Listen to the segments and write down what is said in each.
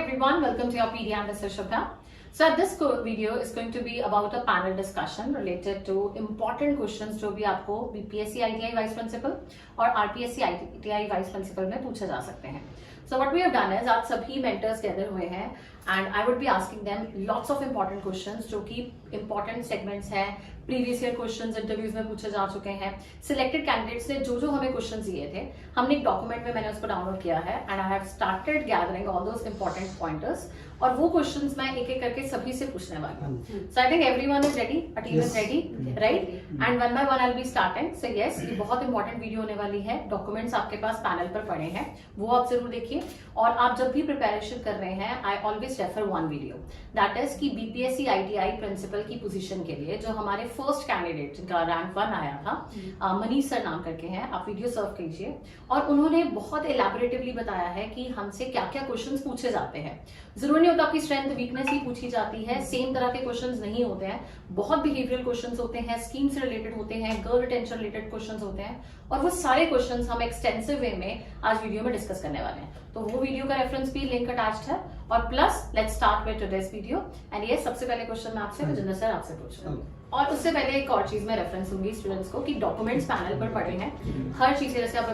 everyone, welcome to your PDM Mr. Shubha. So this video is going to be about a panel discussion related to important questions जो भी आपको BPSC ITI Vice Principal और RPSC ITI Vice Principal में पूछे जा सकते हैं. So what we have done is आज सभी mentors gather हुए हैं and I would be asking them lots of important questions जो कि important segments हैं, previous year questions interviews में पूछे जा चुके हैं. Selected candidates ने जो हमें questions दिए थे, हमने एक document में मैंने उसको download किया है and I have started gathering all those important pointers और वो क्वेश्चंस मैं एक एक करके सभी से पूछने वाली हूँ. So I think everyone is ready, a team is ready, right? And one by one I'll be starting. So yes, ये बहुत important वीडियो होने वाली है. डॉक्यूमेंट्स आपके पास पैनल पर पड़े हैं, वो आप जरूर देखिए. और आप जब भी प्रिपरेशन कर रहे हैं, I always refer one video. That is कि BPSC ITI प्रिंसिपल की पोजीशन के लिए जो हमारे फर्स्ट कैंडिडेट जिनका रैंक 1 आया था, मनीष सर नाम करके हैं, आप वीडियो सर्व कीजिए. और उन्होंने बहुत एलैबोरेटिवली बताया है कि हमसे क्या क्या क्वेश्चंस पूछे जाते हैं. जरूरी नहीं होता आपकी स्ट्रेंथ वीकनेस ही पूछी जाती है, सेम तरह के क्वेश्चंस नहीं होते हैं. बहुत बिहेवियरल क्वेश्चंस होते हैं, स्कीम से रिलेटेड होते हैं, गर्ल रिटेंशन रिलेटेड क्वेश्चंस होते हैं. और वो सारे क्वेश्चंस हम एक्सटेंसिव वे में आज वीडियो में डिस्कस करने वाले हैं. तो वो वीडियो का रेफरेंस भी लिंक अटैच्ड है. और plus let's start with today's video. And ये सबसे पहले क्वेश्चन मैं आपसे विजेंद्र सर आपसे पूछ रहा हूँ. और उससे पहले एक और चीज मैं रेफरेंस दूंगी स्टूडेंट्स को कि डॉक्यूमेंट्स पैनल पर पड़े हैं. हर चीज जैसे आप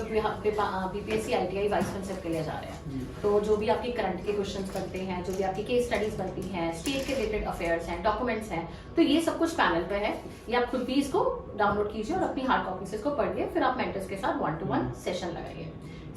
बीपीएससी आईटीआई वाइस प्रिंसिपल के लिए जा रहे हैं, तो जो भी आपकी करंट के क्वेश्चंस बनते हैं, जो भी आपकी केस स्टडीज बनती हैं, स्टेट के रिलेटेड अफेयर्स हैं, डॉक्यूमेंट्स हैं, तो ये सब कुछ पैनल पे है. ये आप खुद भी इसको डाउनलोड कीजिए और अपनी हार्ड कॉपी से इसको पढ़िए. फिर आप मेंटर्स के साथ 1-to-1 सेशन लगाइए.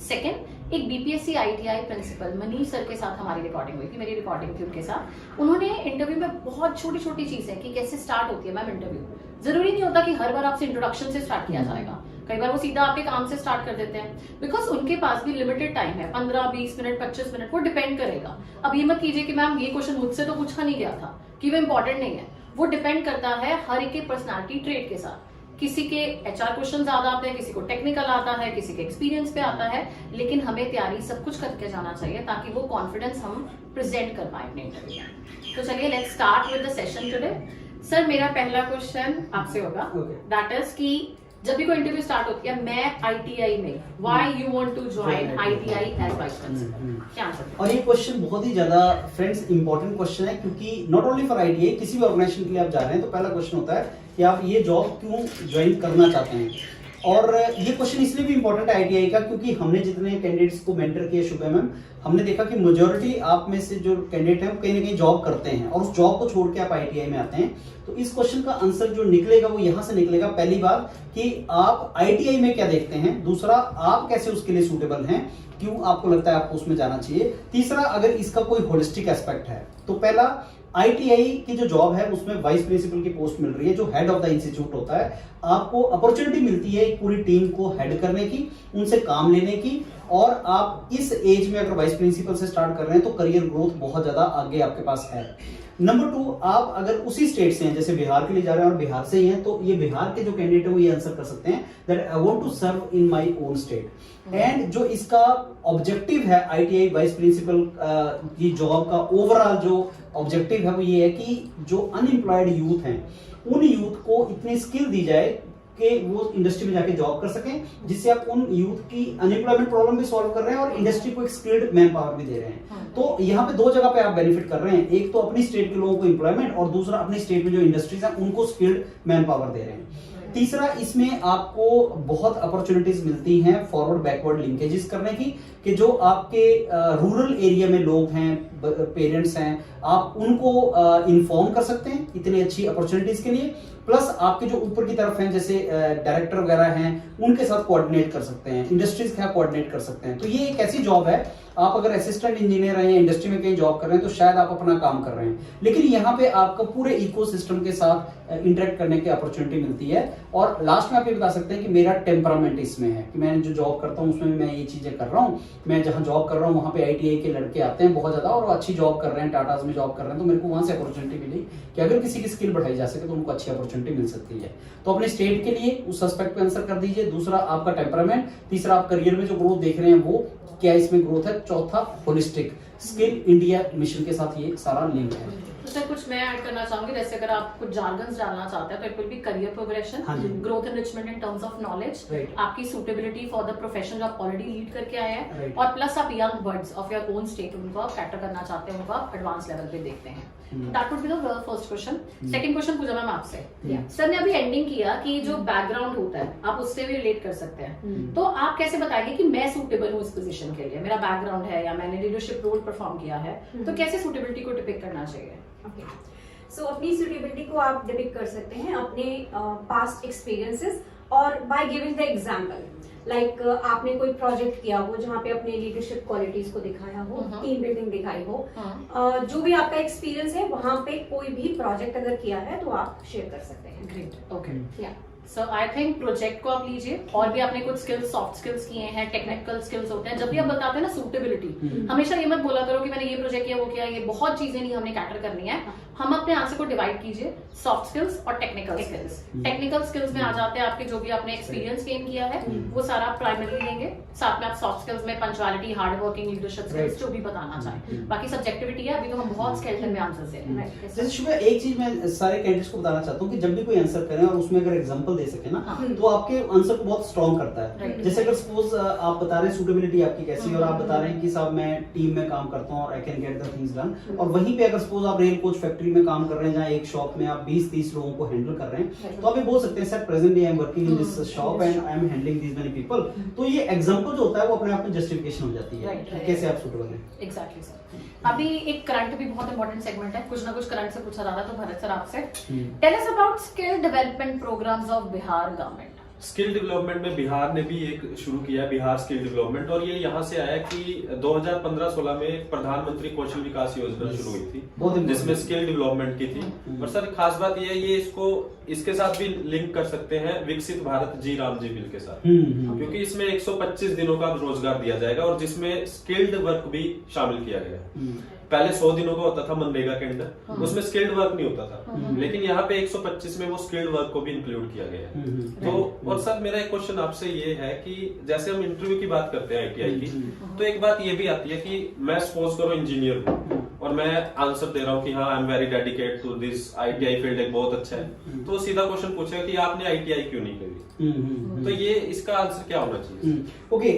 सेकेंड, एक BPSC ITI principal Manish sir के साथ हमारी रिकॉर्डिंग हुई थी, मेरी रिकॉर्डिंग थी उनके साथ. उन्होंने इंटरव्यू में बहुत छोटी छोटी चीजें कि कैसे स्टार्ट होती है मैम इंटरव्यू. जरूरी नहीं होता कि हर बार आपसे इंट्रोडक्शन से स्टार्ट किया जाएगा. कई बार वो सीधा आपके काम से स्टार्ट कर देते हैं, बिकॉज उनके पास भी लिमिटेड टाइम है, 15-20 मिनट 25 मिनट, वो डिपेंड करेगा. अब ये मत कीजिए कि मैम ये क्वेश्चन मुझसे तो पूछा नहीं गया था, कि वो इंपॉर्टेंट नहीं है. वो डिपेंड करता है हर एक के पर्सनैलिटी ट्रेट के साथ. किसी के एचआर क्वेश्चन ज्यादा आते हैं, किसी को टेक्निकल आता है, किसी के एक्सपीरियंस पे आता है. लेकिन हमें तैयारी सब कुछ करके जाना चाहिए ताकि वो कॉन्फिडेंस हम प्रेजेंट कर पाए अपने इंटरव्यू में. तो चलिए let's start with the session today. Sir मेरा पहला क्वेश्चन आपसे होगा, दैट इज कि जब भी कोई इंटरव्यू स्टार्ट होती है, मैं आईटीआई में, why you want to join ITI as vice principal, क्या आंसर? और ये क्वेश्चन बहुत ही ज्यादा फ्रेंड्स इंपॉर्टेंट क्वेश्चन है, क्योंकि नॉट ओनली फॉर आईटीआई, किसी भी ऑर्गेनाइजेशन के लिए आप जा रहे हैं तो पहला क्वेश्चन होता है कि आप ये जॉब क्यों ज्वाइन करना चाहते हैं. और ये क्वेश्चन इसलिए भी इंपॉर्टेंट है आईटीआई का, क्योंकि हमने जितने कैंडिडेट्स को मेंटर किए शुभा मैम, हमने देखा कि मेजॉरिटी आप में से जो कैंडिडेट हैं वो कहीं ना कहीं जॉब करते हैं और उस जॉब को छोड़ के आप आईटीआई में आते हैं. तो इस क्वेश्चन का आंसर जो निकलेगा वो यहाँ से निकलेगा. पहली बात कि आप आईटीआई में क्या देखते हैं, दूसरा आप कैसे उसके लिए सूटेबल हैं, क्यों आपको लगता है आपको उसमें जाना चाहिए, तीसरा अगर इसका कोई होलिस्टिक एस्पेक्ट है. तो पहला, आईटीआई की जो जॉब है उसमें वाइस प्रिंसिपल की पोस्ट मिल रही है, जो हेड ऑफ द इंस्टीट्यूट होता है. आपको अपॉर्चुनिटी मिलती है एक पूरी टीम को हेड करने की, उनसे काम लेने की. और आप इस एज में अगर वाइस प्रिंसिपल से स्टार्ट कर रहे हैं तो करियर ग्रोथ बहुत ज्यादा आगे आपके पास है. नंबर 2, आप अगर उसी स्टेट से हैं, जैसे बिहार के लिए जा रहे हैं और बिहार से ही हैं, तो ये बिहार के जो कैंडिडेट है वो ये आंसर कर सकते हैं that I want to serve in my own state. And जो इसका ऑब्जेक्टिव है आईटीआई वाइस प्रिंसिपल की जॉब का, ओवरऑल जो ऑब्जेक्टिव है वो ये है कि जो अनएम्प्लॉयड यूथ हैं उन यूथ को इतनी स्किल दी जाए कि वो इंडस्ट्री में जाके जॉब कर सकें, जिससे आप उन यूथ की अनएम्प्लॉयमेंट प्रॉब्लम भी सॉल्व कर रहे हैं और इंडस्ट्री को एक स्किल्ड मैन पावर भी दे रहे हैं. तो यहाँ पे 2 जगह पे आप बेनिफिट कर रहे हैं. एक तो अपनी स्टेट के लोगों को एम्प्लॉयमेंट, और दूसरा अपनी स्टेट में जो इंडस्ट्रीज हैं उनको स्किल्ड मैन पावर दे रहे हैं. तीसरा, इसमें आपको बहुत अपॉर्चुनिटीज मिलती हैं फॉरवर्ड बैकवर्ड लिंकेजेस करने की, कि जो आपके रूरल एरिया में लोग हैं, पेरेंट्स हैं, आप उनको इन्फॉर्म कर सकते हैं इतनी अच्छी अपॉर्चुनिटीज के लिए. प्लस आपके जो ऊपर की तरफ हैं, जैसे डायरेक्टर वगैरह हैं, उनके साथ कोऑर्डिनेट कर सकते हैं, इंडस्ट्रीज के साथ कोऑर्डिनेट कर सकते हैं. तो ये एक ऐसी जॉब है, आप अगर असिस्टेंट इंजीनियर हैं या इंडस्ट्री में कहीं जॉब कर रहे हैं तो शायद आप अपना काम कर रहे हैं, लेकिन यहाँ पे आपको पूरे इकोसिस्टम के साथ इंटरेक्ट करने की अपॉर्चुनिटी मिलती है. और लास्ट में आप ये बता सकते हैं कि मेरा टेम्परामेंट इसमें है, कि मैं जो जॉब करता हूँ उसमें मैं ये चीजें कर रहा हूँ. मैं जहाँ जॉब कर रहा हूँ वहाँ पे आईटीआई के लड़के आते हैं बहुत ज्यादा, और वो अच्छी जॉब कर रहे हैं, टाटाज में जॉब कर रहे हैं, तो मेरे को वहां से अपॉर्चुनिटी मिली कि अगर किसी की स्किल बढ़ाई जा सके तो उनको अच्छी अपॉर्चुनिटी मिल सकती है. तो अपने स्टेट के लिए उस एस्पेक्ट पे आंसर कर दीजिए. दूसरा आपका टेम्परामेंट, तीसरा आप करियर में जो ग्रोथ देख रहे हैं वो क्या इसमें ग्रोथ है, चौथा होलिस्टिक स्किल इंडिया मिशन के साथ ये सारा लिंक है. तो सर कुछ मैं ऐड करना चाहूंगी, जैसे अगर आप कुछ जार्गन्स डालना चाहते हैं तो it will be career progression, हाँ जी। Growth enrichment in terms of knowledge, Right. आपकी सूटेबिलिटी फॉर द प्रोफेशन जो आप ऑलरेडी लीड करके आए हैं, Right. और प्लस आप young birds of your own state उनको आप कैटर करना चाहते हैं, उनको आप एडवांस लेवल पे देखते हैं। That would be the first question. Second question पूछा मैम आपसे, सर ने अभी एंडिंग किया कि जो बैकग्राउंड होता है आप उससे भी रिलेट कर सकते हैं, तो आप कैसे बताएंगे कि मैं सूटेबल हूँ इस पोजीशन के लिए, मेरा बैकग्राउंड है या मैंने लीडरशिप रोल परफॉर्म किया है, तो कैसे सूटेबिलिटी को डिपिक्ट करना चाहिए? ओके, सो अपनी सुटेबिलिटी को आप डिपिक्ट कर सकते हैं अपने पास्ट एक्सपीरियंसेस और by giving the example, like आपने कोई प्रोजेक्ट किया हो जहाँ पे अपने लीडरशिप क्वालिटीज को दिखाया हो, टीम बिल्डिंग दिखाई हो, जो भी आपका एक्सपीरियंस है वहाँ पे कोई भी प्रोजेक्ट अगर किया है तो आप शेयर कर सकते हैं। Great, okay. या सो आई थिंक प्रोजेक्ट को आप लीजिए, और भी आपने कुछ स्किल्स, सॉफ्ट स्किल्स किए हैं, टेक्निकल स्किल्स होते हैं। जब भी आप बताते हैं ना सूटेबिलिटी, हमेशा ये मत बोला करो कि मैंने ये प्रोजेक्ट किया, वो किया, ये बहुत चीजें नहीं हमने कैटर करनी है। हम अपने आंसर को डिवाइड कीजिए, सॉफ्ट स्किल्स और टेक्निकल स्किल्स। टेक्निकल स्किल्स में आ जाते हैं आपके जो भी आपने एक्सपीरियंस गेन किया है वो सारा प्राइमरी देंगे, साथ में आप सॉफ्ट स्किल्स में punctuality, hard working, leadership skills जो भी बताना चाहें। बाकी सब्जेक्टिविटी है, अभी तो हम बहुत स्केलेटन में आंसर दे रहे हैं। जैसे शुभ, एक चीज मैं सारे कैंडिडेट्स को बताना चाहता हूँ कि जब भी कोई आंसर करें और उसमें अगर एग्जांपल दे सके ना, तो आपके आंसर को बहुत स्ट्रॉन्ग करता है। जैसे अगर सपोज आप बता रहे हैं सूटेबिलिटी आपकी कैसी है, और आप बता रहे हैं कि साहब मैं टीम में काम करता हूँ और I can get the things done, और वहीं पे अगर सपोज आप रेल कोच फैक्ट्री में काम कर रहे हैं जहाँ एक शॉप में आप 20-30 लोगों को हैंडल कर रहे हैं, तो आप ये बोल सकते हैं sir presently I am working in this shop and I am handling this many people. तो ये एग्जांपल जो होता है वो अपने आप में जस्टिफिकेशन हो जाती है कि कैसे आप सूटेबल हैं। Exactly sir. अभी एक करंट भी बहुत इंपॉर्टेंट सेगमेंट है, कुछ ना कुछ करंट से पूछा जा रहा है, तो भरत सर आपसे tell us about skill development programs of Bihar government. Skill development में बिहार ने भी एक शुरू किया है, बिहार स्किल डेवलपमेंट, और ये यहाँ से आया कि 2015-16 में प्रधानमंत्री कौशल विकास योजना शुरू हुई थी जिसमें स्किल डेवलपमेंट की थी। और सर खास बात ये है, ये इसके साथ भी लिंक कर सकते हैं विकसित भारत जी राम जी बिल के साथ, क्योंकि इसमें 125 दिनों का रोजगार दिया जाएगा और जिसमें स्किल्ड वर्क भी शामिल किया गया है। पहले 100 दिनों का होता था मनरेगा के अंदर, उसमें स्किल्ड वर्क नहीं होता था, लेकिन यहाँ पे 125 में वो स्किल्ड वर्क को भी इंक्लूड किया गया है। तो और सर मेरा एक क्वेश्चन आपसे ये है कि जैसे हम इंटरव्यू की बात करते हैं आईटीआई की, तो एक बात ये भी आती है कि मैं सपोज करो इंजीनियर हूँ और मैं आंसर दे रहा हूँ कि हाँ I am very dedicated to this, ITI field एक बहुत अच्छा है, तो सीधा क्वेश्चन पूछेगा कि आपने आईटीआई क्यों नहीं करी? तो ये इसका आंसर क्या होना चाहिए? ओके,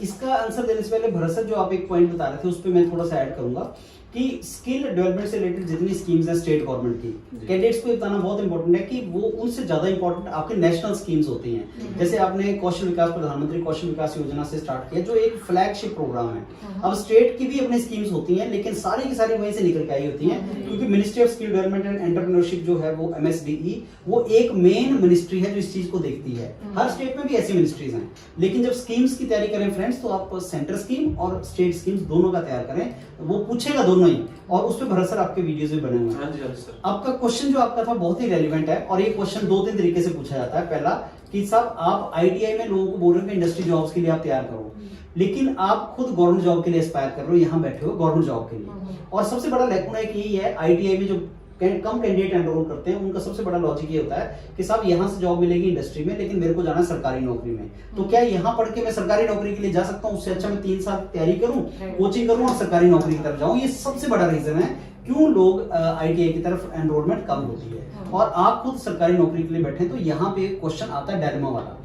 इसका आंसर देने से पहले भरत सर जो आप एक पॉइंट बता रहे थे उस पर मैं थोड़ा सा ऐड करूंगा कि स्किल डेवलपमेंट से रिलेटेड जितनी स्कीम्स है स्टेट गवर्नमेंट की, कैंडिडेट्स को बताना बहुत इंपॉर्टेंट है कि वो उनसे ज्यादा इंपॉर्टेंट आपके नेशनल स्कीम्स होती हैं। जैसे आपने कौशल विकास, प्रधानमंत्री कौशल विकास योजना से स्टार्ट किया जो एक फ्लैगशिप प्रोग्राम है। अब स्टेट की भी अपनी स्कीम्स होती हैं, लेकिन सारी की सारी वहीं से निकल के आई होती हैं, क्योंकि ministry of skill development and entrepreneurship जो है वो MSDE, वो एक मेन मिनिस्ट्री है जो इस चीज को देखती है। हर स्टेट में भी ऐसी मिनिस्ट्रीज हैं, लेकिन जब स्कीम्स की तैयारी करें फ्रेंड्स, तो आप सेंटर स्कीम और स्टेट स्कीम्स दोनों का तैयार करें, वो पूछेगा दोनों ही, और उस पर भरत सर आपके वीडियोस भी बने हुए हैं। हाँ जी, हाँ जी सर। आपका क्वेश्चन जो आपका था बहुत ही रेलिवेंट है, और ये क्वेश्चन 2-3 तरीके से पूछा जाता है। पहला कि साहब आप आईटीआई में लोगों को बोल रहे हो कि इंडस्ट्री जॉब्स के लिए आप तैयार करो, लेकिन आप खुद गवर्नमेंट जॉब के लिए एस्पायर कर रहे हो, यहाँ बैठे हो गवर्नमेंट जॉब के लिए। और सबसे बड़ा लैकुना एक यही है, आईटीआई में जो कम कैंडिडेट एनरोल करते हैं उनका सबसे बड़ा लॉजिक ये होता है कि साहब यहाँ से जॉब मिलेगी इंडस्ट्री में, लेकिन मेरे को जाना है सरकारी नौकरी में, तो क्या यहाँ पढ़ के मैं सरकारी नौकरी के लिए जा सकता हूँ? उससे अच्छा मैं 3 साल तैयारी करूँ, कोचिंग करूँ और सरकारी नौकरी की तरफ जाऊँ। ये सबसे बड़ा रीजन है क्यों लोग आईटीआई की तरफ एनरोलमेंट कम होती है। और आप खुद सरकारी नौकरी के लिए बैठे, तो यहाँ पे क्वेश्चन आता है डायलेमा वाला।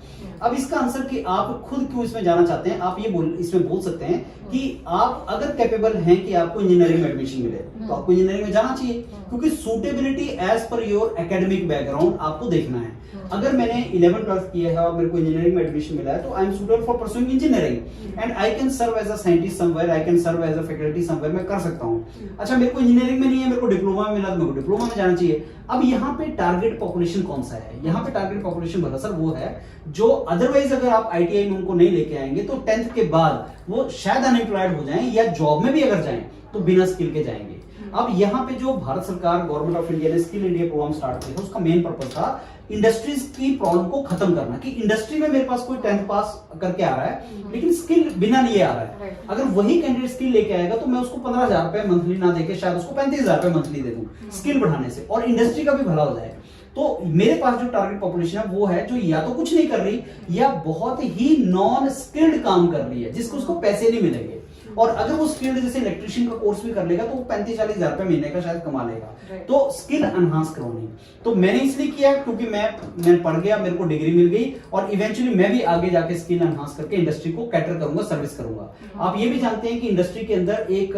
अब इसका आंसर कि आप खुद क्यों इसमें जाना चाहते हैं, आप ये इसमें बोल सकते हैं कि आप अगर कैपेबल हैं कि आपको इंजीनियरिंग में एडमिशन मिले, तो आपको इंजीनियरिंग में जाना चाहिए, क्योंकि suitability as per your academic background आपको देखना है। अगर मैंने 11th-12th किया है और मेरे को इंजीनियरिंग में एडमिशन मिला है, तो I am suitable for pursuing engineering and I can serve as a scientist somewhere, I can serve as a faculty somewhere, मैं कर सकता हूँ। अच्छा, मेरे को इंजीनियरिंग में नहीं है, मेरे को डिप्लोमा में मिला, तो मेरे को डिप्लोमा में जाना चाहिए। अब यहाँ पे टारगेट पॉपुलेशन कौन सा है? यहाँ पे टारगेट पॉपुलेशन भला सर वो है जो अदरवाइज अगर आप आईटीआई में उनको नहीं लेके आएंगे तो 10th के बाद वो शायद अनएम्प्लॉयड हो जाएं, या जॉब में भी अगर जाएं तो बिना स्किल के जाएंगे। अब यहाँ पे जो भारत सरकार, गवर्नमेंट ऑफ इंडिया ने स्किल इंडिया प्रोग्राम स्टार्ट किया था, उसका मेन पर्पस था इंडस्ट्रीज की प्रॉब्लम को खत्म करना, कि इंडस्ट्री में मेरे पास कोई 10th पास करके आ रहा है लेकिन स्किल बिना लिए आ रहा है, अगर वही कैंडिडेट स्किल लेके आएगा तो मैं उसको 15,000 रुपए मंथली ना देके शायद उसको 35,000 रुपए मंथली दे दूं स्किल बढ़ाने से, और इंडस्ट्री का भी भला हो जाएगा। तो मेरे पास जो टारगेट पॉपुलेशन है वो है जो या तो कुछ नहीं कर रही या बहुत ही नॉन स्किल्ड काम कर रही है, जिसको उसको पैसे नहीं मिलेंगे। और अगर वो स्किल्ड जैसे इलेक्ट्रिशियन का कोर्स भी कर लेगा तो वो 35-40 हजार रुपए महीने का शायद कमा लेगा। तो स्किल एनहांस करवानी, तो मैंने इसलिए किया क्योंकि मैं पढ़ गया, मेरे को डिग्री मिल गई और इवेंचुअली मैं भी आगे जाके स्किल एनहांस करके इंडस्ट्री को कैटर करूंगा, सर्विस करूंगा। आप ये भी जानते हैं कि इंडस्ट्री के अंदर एक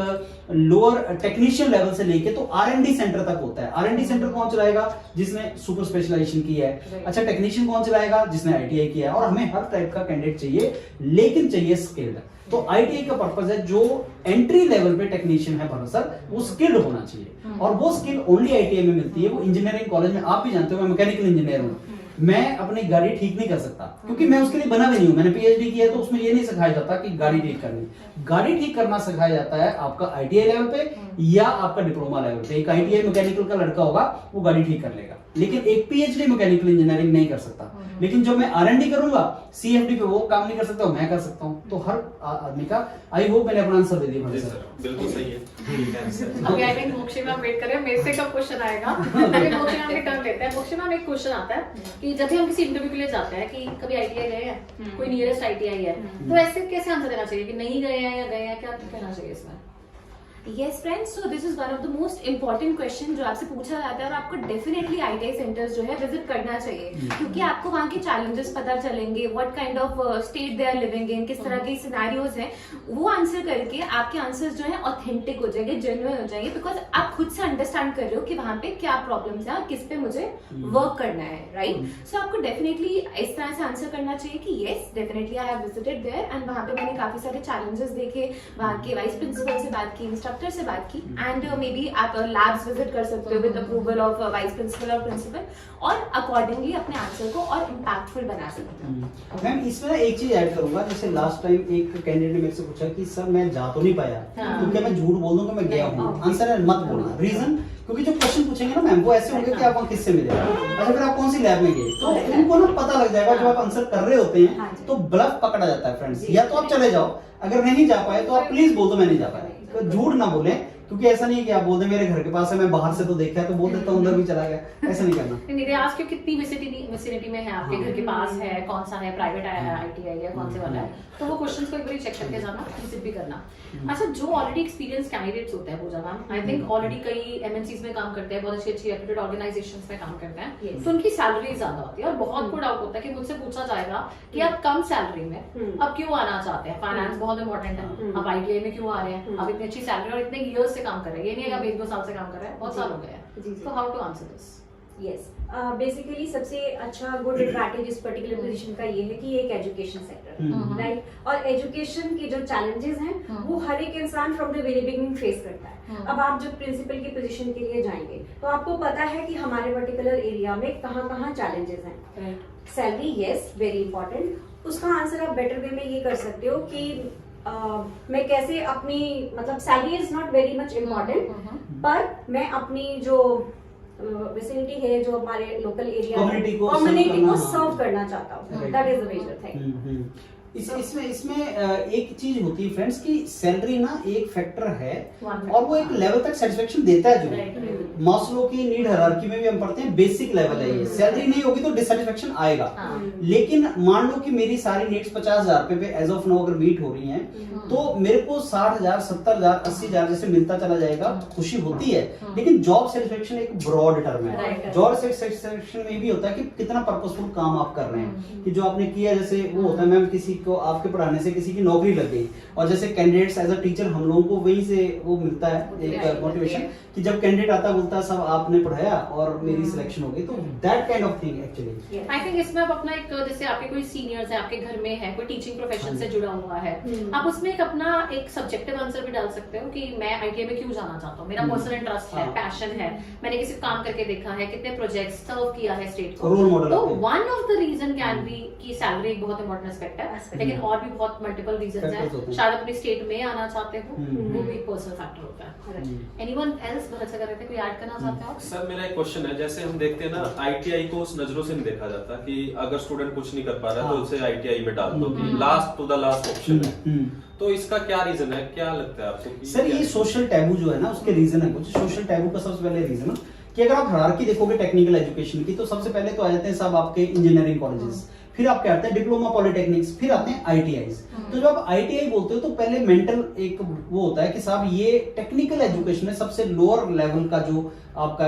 लोअर टेक्नीशियन लेवल से लेके तो R&D सेंटर तक होता है। R&D सेंटर कौन चलाएगा? जिसने सुपर स्पेशलाइजेशन की है। अच्छा, टेक्नीशियन कौन चलाएगा? जिसने ITI किया है। और हमें हर टाइप का कैंडिडेट चाहिए, लेकिन चाहिए स्किल्ड। तो ITI का पर्पस है जो एंट्री लेवल पे टेक्नीशियन है प्रोफेसर, वो स्किल्ड होना चाहिए और वो स्किल ओनली ITI में मिलती है। वो इंजीनियरिंग कॉलेज में आप भी जानते हो, मैं मैकेनिकल इंजीनियर हूँ, मैं अपनी गाड़ी ठीक नहीं कर सकता क्योंकि मैं उसके लिए बना भी नहीं हूं। मैंने PhD किया तो उसमें ये नहीं सिखाया जाता कि गाड़ी ठीक करनी। गाड़ी ठीक करना सिखाया जाता है आपका ITI लेवल पे या आपका डिप्लोमा लेवल पे। एक ITI मैकेनिकल का लड़का होगा वो गाड़ी ठीक कर लेगा, लेकिन एक PhD मैकेनिकल इंजीनियरिंग नहीं कर सकता। लेकिन जो मैं R&D करूंगा CFD पे वो काम नहीं कर सकता, मैं कर सकता हूं। तो हर आदमी का, आई होप मैंने अपना आंसर दे दिया। बिल्कुल सही है। अभी I think Mokshi ma'am wait कर रहे हैं मेरे से कब क्वेश्चन आएगा। अभी मोक्षी मैम एक टर्न लेते हैं। मोक्षी मैम, एक क्वेश्चन आता है कि जब भी हम किसी इंटरव्यू के लिए जाते हैं कि कभी ITI गए हैं, कोई नियरेस्ट ITI है, तो ऐसे कैसे आंसर देना चाहिए कि नहीं गए हैं या गए हैं, क्या कहना चाहिए इसमें? Yes friends, so this is one of the most important question जो आपसे पूछा जाता है और आपको डेफिनेटली ITI सेंटर्स जो है विजिट करना चाहिए क्योंकि आपको वहाँ के चैलेंजेस पता चलेंगे, what kind of state they are living in, किस तरह के सिनेरियोज हैं, वो आंसर करके आपके आंसर्स जो है ऑथेंटिक हो जाएंगे, जेन्युइन हो जाएंगे, बिकॉज आप खुद से अंडरस्टैंड कर रहे हो कि वहाँ पे क्या प्रॉब्लम्स है और किस पे मुझे वर्क करना है, राइट? सो आपको डेफिनेटली इस तरह से आंसर करना चाहिए कि yes definitely I have visited there and वहाँ पे मैंने काफी सारे चैलेंजेस देखे, वहाँ के वाइस प्रिंसिपल से बात की, इंस्ट्रक्टर से बात की एंड मे बी आप लैब्स विजिट कर सकते हो with approval of vice principal और प्रिंसिपल और अकॉर्डिंगली अपने आंसर को और इम्पैक्टफुल बना सकते हो। मैम इसमें एक चीज ऐड करूंगा, जैसे लास्ट टाइम एक कैंडिडेट ने मेरे से पूछा कि सर मैं जा तो नहीं पाया क्योंकि मैं झूठ बोल दूं कि मैं गया हूँ। आंसर है मत बोलना। रीजन क्योंकि जो क्वेश्चन पूछेंगे ना मैम वो ऐसे होंगे कि आपको किससे मिलेगा। अच्छा, फिर आप कौन सी लैब में गए तो उनको ना पता लग जाएगा। जब आप आंसर कर रहे होते हैं तो ब्लफ पकड़ा जाता है फ्रेंड्स। या तो आप चले जाओ, अगर नहीं जा पाए तो आप प्लीज बोल दो मैं नहीं जा पाया, तो झूठ ना बोले क्योंकि ऐसा नहीं है कि आप बोल दे मेरे घर के पास है, मैं बाहर से तो देखा है तो बोल देता हूँ उधर भी चला गया, ऐसा नहीं करना। निराश क्यों कितनी विसिनिटी में है, आपके घर के पास है, कौन सा है, प्राइवेट है, ITI है, कौन से वाला है, तो वो क्वेश्चंस को एक बार चेक करके जाना, विजिट भी करना। अच्छा, जो ऑलरेडी एक्सपीरियंस कैंडिडेट्स होते हैं पूजा मैम, आई थिंक ऑलरेडी कई MNCs में काम करते हैं, बहुत अच्छी रेप्यूटेड ऑर्गेनाइजेशंस में काम करते हैं, तो उनकी सैलरी ज्यादा होती है और बहुत को डाउट होता है कि मुझसे पूछा जाएगा कि आप कम सैलरी में अब क्यों आना चाहते हैं, फाइनेंस बहुत इंपॉर्टेंट है, आप ITI में क्यों आ रहे हैं, आप इतनी अच्छी सैलरी और इतने ईयर्स से काम कर रहे हैं, ये नहीं है आप 1-2 साल से काम कर रहे हैं, बहुत साल हो गए हैं, तो how to answer this? Yes, basically सबसे अच्छा गुड एडवांटेज इस पर्टिकुलर पोजीशन का ये है कि ये एक एजुकेशन सेक्टर है, राइट? और एजुकेशन के जो चैलेंजेस हैं वो हर एक इंसान from the very beginning face करता है। अब आप जब प्रिंसिपल की पोजीशन के लिए जाएंगे तो आपको पता है कि हमारे पर्टिकुलर एरिया में कहाँ चैलेंजेस हैं। सैलरी यस वेरी इंपॉर्टेंट, उसका आंसर आप बेटर वे में ये कर सकते हो कि मैं कैसे अपनी, मतलब salary is not very much important, पर मैं अपनी जो विसिनिटी है, जो हमारे लोकल एरिया कम्युनिटी को सर्व करना चाहता हूँ, that is the major thing. इसमें एक चीज होती है फ्रेंड्स की सैलरी ना एक फैक्टर है और वो एक लेवल तक सेटिस्फेक्शन देता है। जो मास्लो की नीड हायरार्की में भी हम पढ़ते हैं, बेसिक लेवल है ये। सैलरी नहीं होगी तो डिससेटिस्फेक्शन आएगा। लेकिन मान लो कि मेरी सारी नीड्स 50,000 पे एज ऑफ नाउ अगर मीट हो रही हैं तो मेरे को 60,000, 70,000, 80,000 जैसे मिलता चला जाएगा, खुशी होती है। लेकिन जॉब सेटिस्फेक्शन एक ब्रॉड टर्म है। जॉब सेटिस्फेक्शन में भी होता है कि कितना पर्पसफुल काम आप कर रहे हैं, कि जो आपने किया, जैसे वो होता है मैम किसी को आपके पढ़ाने से किसी की नौकरी लग गई और जैसे कैंडिडेट्स एज अ टीचर हम लोगों को वहीं से वो मिलता है एक मोटिवेशन कि जब कैंडिडेट आता बोलता है सब आपने पढ़ाया और मेरी सिलेक्शन हो गई, तो that kind of thing actually. I think इसमें आप अपना एक, जैसे आपके कोई सीनियर्स है, आपके घर में है, कोई टीचिंग प्रोफेशन से जुड़ा हुआ है, आप उसमें एक अपना एक सब्जेक्टिव आंसर भी डाल सकते हो कि मैं ITI में क्यों जाना चाहता हूँ, मेरा पर्सनल इंटरेस्ट है, पैशन है, मैंने किसी काम करके देखा है, कितने प्रोजेक्ट्स सर्व किया है स्टेट को, तो one of the reason can be कि सैलरी एक बहुत इंपॉर्टेंट एस्पेक्ट है, लेकिन और भी बहुत मल्टीपल रीजंस हैं। शायद अपने स्टेट में आना चाहते हो, वो भी एक पर्सनल फैक्टर होता है। एनीवन एल्स बहुत अच्छा कर रहे थे, कोई ऐड करना चाहते हो? सर मेरा एक क्वेश्चन है, जैसे हम देखते हैं ना ITI को उस नजरों से नहीं देखा जाता कि अगर स्टूडेंट कुछ नहीं कर पा रहा तो उसे ITI में डाल दो, कि last to the last option है। तो इसका क्या रीजन है, क्या लगता है आपको? सर ये सोशल टैबू जो है ना उसके रीजन है कुछ। सोशल टैबू का सबसे पहले रीजन है कि अगर आप हायरार्की देखोगे टेक्निकल एजुकेशन की तो सबसे पहले तो आ जाते हैं सब आपके इंजीनियरिंग कॉलेजेस, फिर आपके आते हैं डिप्लोमा पॉलिटेक्निक्स, फिर आते हैं ITIs। तो जब आप ITI बोलते हो तो पहले मेंटल एक वो होता है कि साहब ये टेक्निकल एजुकेशन है, सबसे लोअर लेवल का जो आपका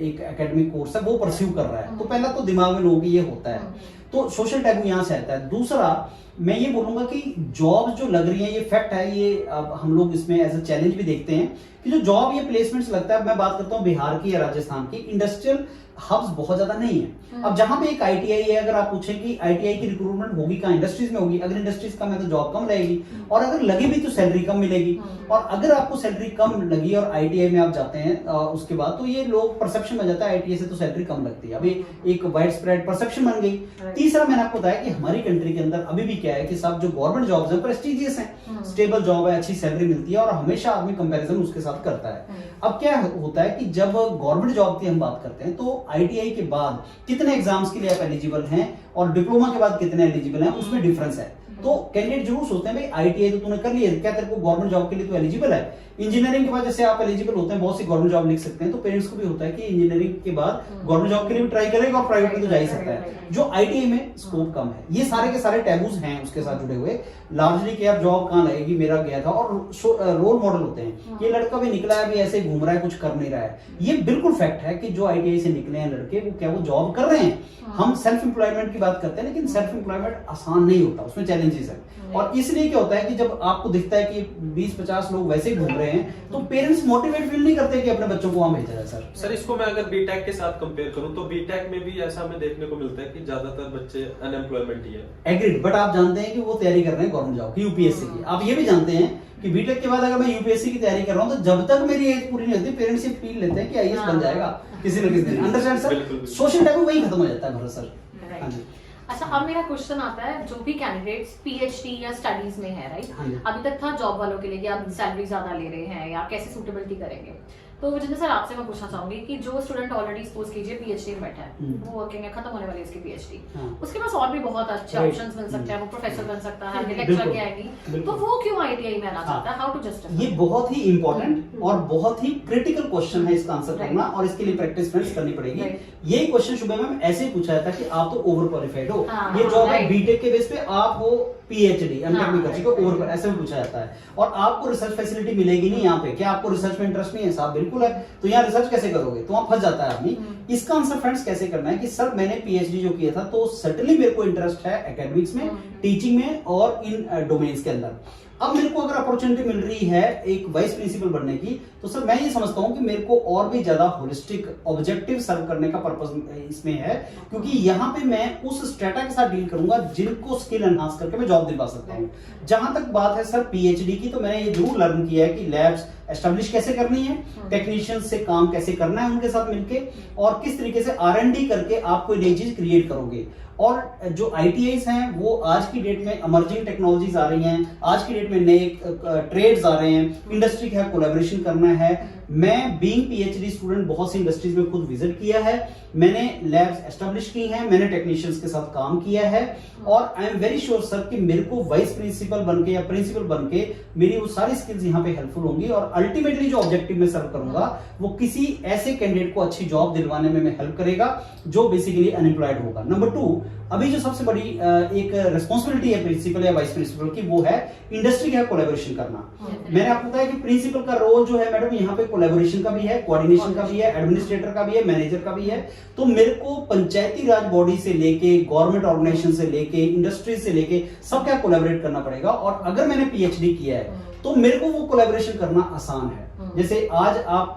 एक एकेडमिक कोर्स है वो परस्यू कर रहा है। तो पहला तो दिमाग में लोगों की ये होता है, तो सोशल टैबू यहाँ से आता है। दूसरा मैं ये बोलूंगा कि जॉब जो लग रही है, ये फैक्ट है, ये अब हम लोग इसमें एज अ चैलेंज भी देखते हैं कि जो जॉब ये प्लेसमेंट्स लगता है, मैं बात करता हूँ बिहार की या राजस्थान की, इंडस्ट्रियल हब्स बहुत ज्यादा नहीं है। अब जहां पे एक ITI है, अगर आप पूछें कि ITI की रिक्रूटमेंट होगी कहाँ, इंडस्ट्रीज में होगी। अगर इंडस्ट्रीज कम है तो जॉब कम रहेगी, और अगर लगी भी तो सैलरी कम मिलेगी। और अगर आपको सैलरी कम लगी और ITI में आप जाते हैं उसके बाद, तो ये लोग परसेप्शन बन जाता है ITI से तो सैलरी कम लगती है। अभी एक वाइड स्प्रेड परसेप्शन बन गई। तीसरा मैंने आपको बताया कि हमारी कंट्री के अंदर अभी भी क्या है कि साहब जो गवर्नमेंट जॉब्स हैं प्रेस्टिजियस हैं, स्टेबल जॉब है, अच्छी सैलरी मिलती है, और हमेशा आदमी कंपैरिजन उसके साथ करता है। अब क्या होता है कि जब गवर्नमेंट जॉब की हम बात करते हैं तो ITI के बाद कितने एग्जाम्स के लिए आप एलिजिबल हैं और डिप्लोमा के बाद कितने एलिजिबल हैं, उसमें डिफरेंस है। तो कैंडिडेट जरूर सोचते हैं भाई ITI तो तूने कर लिया, क्या तेरे को गवर्नमेंट जॉब के लिए तो एलिजिबल है। इंजीनियरिंग के बाद जैसे आप एलिजिबल होते हैं, बहुत सी गवर्नमेंट जॉब लिख सकते हैं, तो पेरेंट्स को भी होता है कि इंजीनियरिंग के बाद गवर्नमेंट जॉब के लिए भी ट्राई करेगा और प्राइवेट में तो जा ही सकता है। जो ITI में स्कोप कम है, ये सारे के सारे टैबूज हैं उसके साथ जुड़े हुए। लार्जली कि आप जॉब कहाँ लगेगी, मेरा गया था, और रोल मॉडल होते हैं। ये लड़का भी निकला है, अभी ऐसे घूम रहा है, कुछ कर नहीं रहा है। ये बिल्कुल फैक्ट है कि जो ITI से निकले हैं लड़के, वो क्या वो जॉब कर रहे हैं। हम सेल्फ एम्प्लॉयमेंट की बात करते हैं, लेकिन सेल्फ एम्प्लॉयमेंट आसान नहीं होता, उसमें चैलेंजेस है। और इसलिए क्या होता है कि जब आपको दिखता है कि 20-50 लोग वैसे ही घूम रहे हैं, तो पेरेंट्स मोटिवेट फील नहीं करते कि अपने बच्चों को वहां भेजा जाए। सर इसको मैं अगर बीटेक के साथ कंपेयर करूं तो बीटेक में भी ऐसा हमें देखने को मिलता है कि ज्यादातर बच्चे अनएम्प्लॉयमेंट ही है। एग्रीड, बट आप जानते हैं कि वो तैयारी कर रहे हैं गवर्नमेंट जॉब की, UPSC की। आप ये भी जानते हैं कि बीटेक के बाद अगर मैं UPSC की तैयारी कर रहा हूं तो जब तक मेरी एज पूरी नहीं होती, पेरेंट्स ये फील लेते हैं कि IAS बन जाएगा किसी न किसी दिन। Understand sir? सोशल टैबू वही खत्म हो जाता है सर। हाँ जी। अच्छा, अब मेरा क्वेश्चन आता है, जो भी कैंडिडेट्स PhD या स्टडीज में है, राइट, अभी तक था जॉब वालों के लिए कि आप सैलरी ज्यादा ले रहे हैं या कैसे सूटेबिलिटी करेंगे। तो विजेंद्र सर, आपसे मैं पूछना चाहूंगी कि जो स्टूडेंट ऑलरेडी सपोज कीजिए PhD में बैठा है, वो वर्किंग है, खत्म होने वाली है इसकी PhD, उसके पास और भी बहुत अच्छे ऑप्शंस मिल सकते हैं, वो प्रोफेसर बन सकता है, लेक्चरर की आएगी, तो वो क्यों ITI में आना चाहता है? How to justify? ये बहुत ही इंपॉर्टेंट और बहुत ही क्रिटिकल क्वेश्चन है, इसका आंसर करना, और इसके लिए प्रैक्टिस फ्रेंड्स करनी पड़ेगी। यही क्वेश्चन शुभ मैम ऐसे ही पूछा जाता है कि आप तो ओवर क्वालिफाइड हो, ये जॉब है बीटेक के बेस पे, आप वो PhD MTech भी कर चुके हो, ओवर, ऐसे भी पूछा जाता है। और आपको रिसर्च फैसिलिटी मिलेगी नहीं यहाँ पे, क्या आपको रिसर्च में इंटरेस्ट नहीं है? साहब बिल्कुल है, तो यहाँ रिसर्च कैसे करोगे? तो वहां फंस जाता है आदमी। इसका आंसर फ्रेंड्स कैसे करना है कि सर मैंने PhD जो किया था, तो सर्टेनली मेरे को इंटरेस्ट है एकेडमिक्स में, टीचिंग में और इन डोमेन्स के अंदर। अब मेरे को अगर अपॉर्चुनिटी मिल रही है एक वाइस प्रिंसिपल बनने की, तो सर मैं ये समझता हूं कि मेरे को और भी ज्यादा होलिस्टिक ऑब्जेक्टिव सर्व करने का पर्पस इसमें है, क्योंकि यहाँ पे मैं उस स्ट्रेटा के साथ डील करूंगा जिनको स्किल एनहांस करके मैं जॉब दिलवा सकता हूँ। जहां तक बात है सर PhD की, तो मैंने ये जरूर लर्न किया है कि लैब्स एस्टेब्लिश कैसे करनी है, टेक्नीशियंस से काम कैसे करना है उनके साथ मिलके, और किस तरीके से R&D करके आप कोई नई चीज क्रिएट करोगे। और जो ITIs हैं वो आज की डेट में इमर्जिंग टेक्नोलॉजीज आ रही हैं, आज की डेट में नए ट्रेड्स आ रहे हैं, इंडस्ट्री का कोलैबोरेशन करना है। मैं बीइंग PhD स्टूडेंट बहुत सी इंडस्ट्रीज में खुद विजिट किया है, मैंने लैब्स एस्टेब्लिश की हैं, मैंने टेक्नीशियंस के साथ काम किया है, और आई एम वेरी श्योर सर कि मेरे को वाइस प्रिंसिपल बनके या प्रिंसिपल बनके मेरी वो सारी स्किल्स यहाँ पे हेल्पफुल होंगी, और अल्टीमेटली जो ऑब्जेक्टिव में सर्व करूंगा वो किसी ऐसे कैंडिडेट को अच्छी जॉब दिलवाने में हेल्प करेगा जो बेसिकली अनएम्प्लॉयड होगा। नंबर 2, अभी जो सबसे बड़ी एक रिस्पॉन्सिबिलिटी है प्रिंसिपल या वाइस प्रिंसिपल की, वो है इंडस्ट्री के साथ कोलैबोरेशन करना। मैंने आपको बताया कि प्रिंसिपल का रोल जो है मैडम यहाँ पे कोलैबोरेशन का भी है, कोऑर्डिनेशन का भी है, एडमिनिस्ट्रेटर का भी है, मैनेजर का भी है। तो मेरे को पंचायती राज बॉडी से लेके गवर्नमेंट ऑर्गेनाइजेशन से लेके इंडस्ट्री से लेके सब क्या कोलैबोरेट करना पड़ेगा। और अगर मैंने PhD किया है तो मेरे को वो कोलैबोरेशन करना आसान है। जैसे आज आप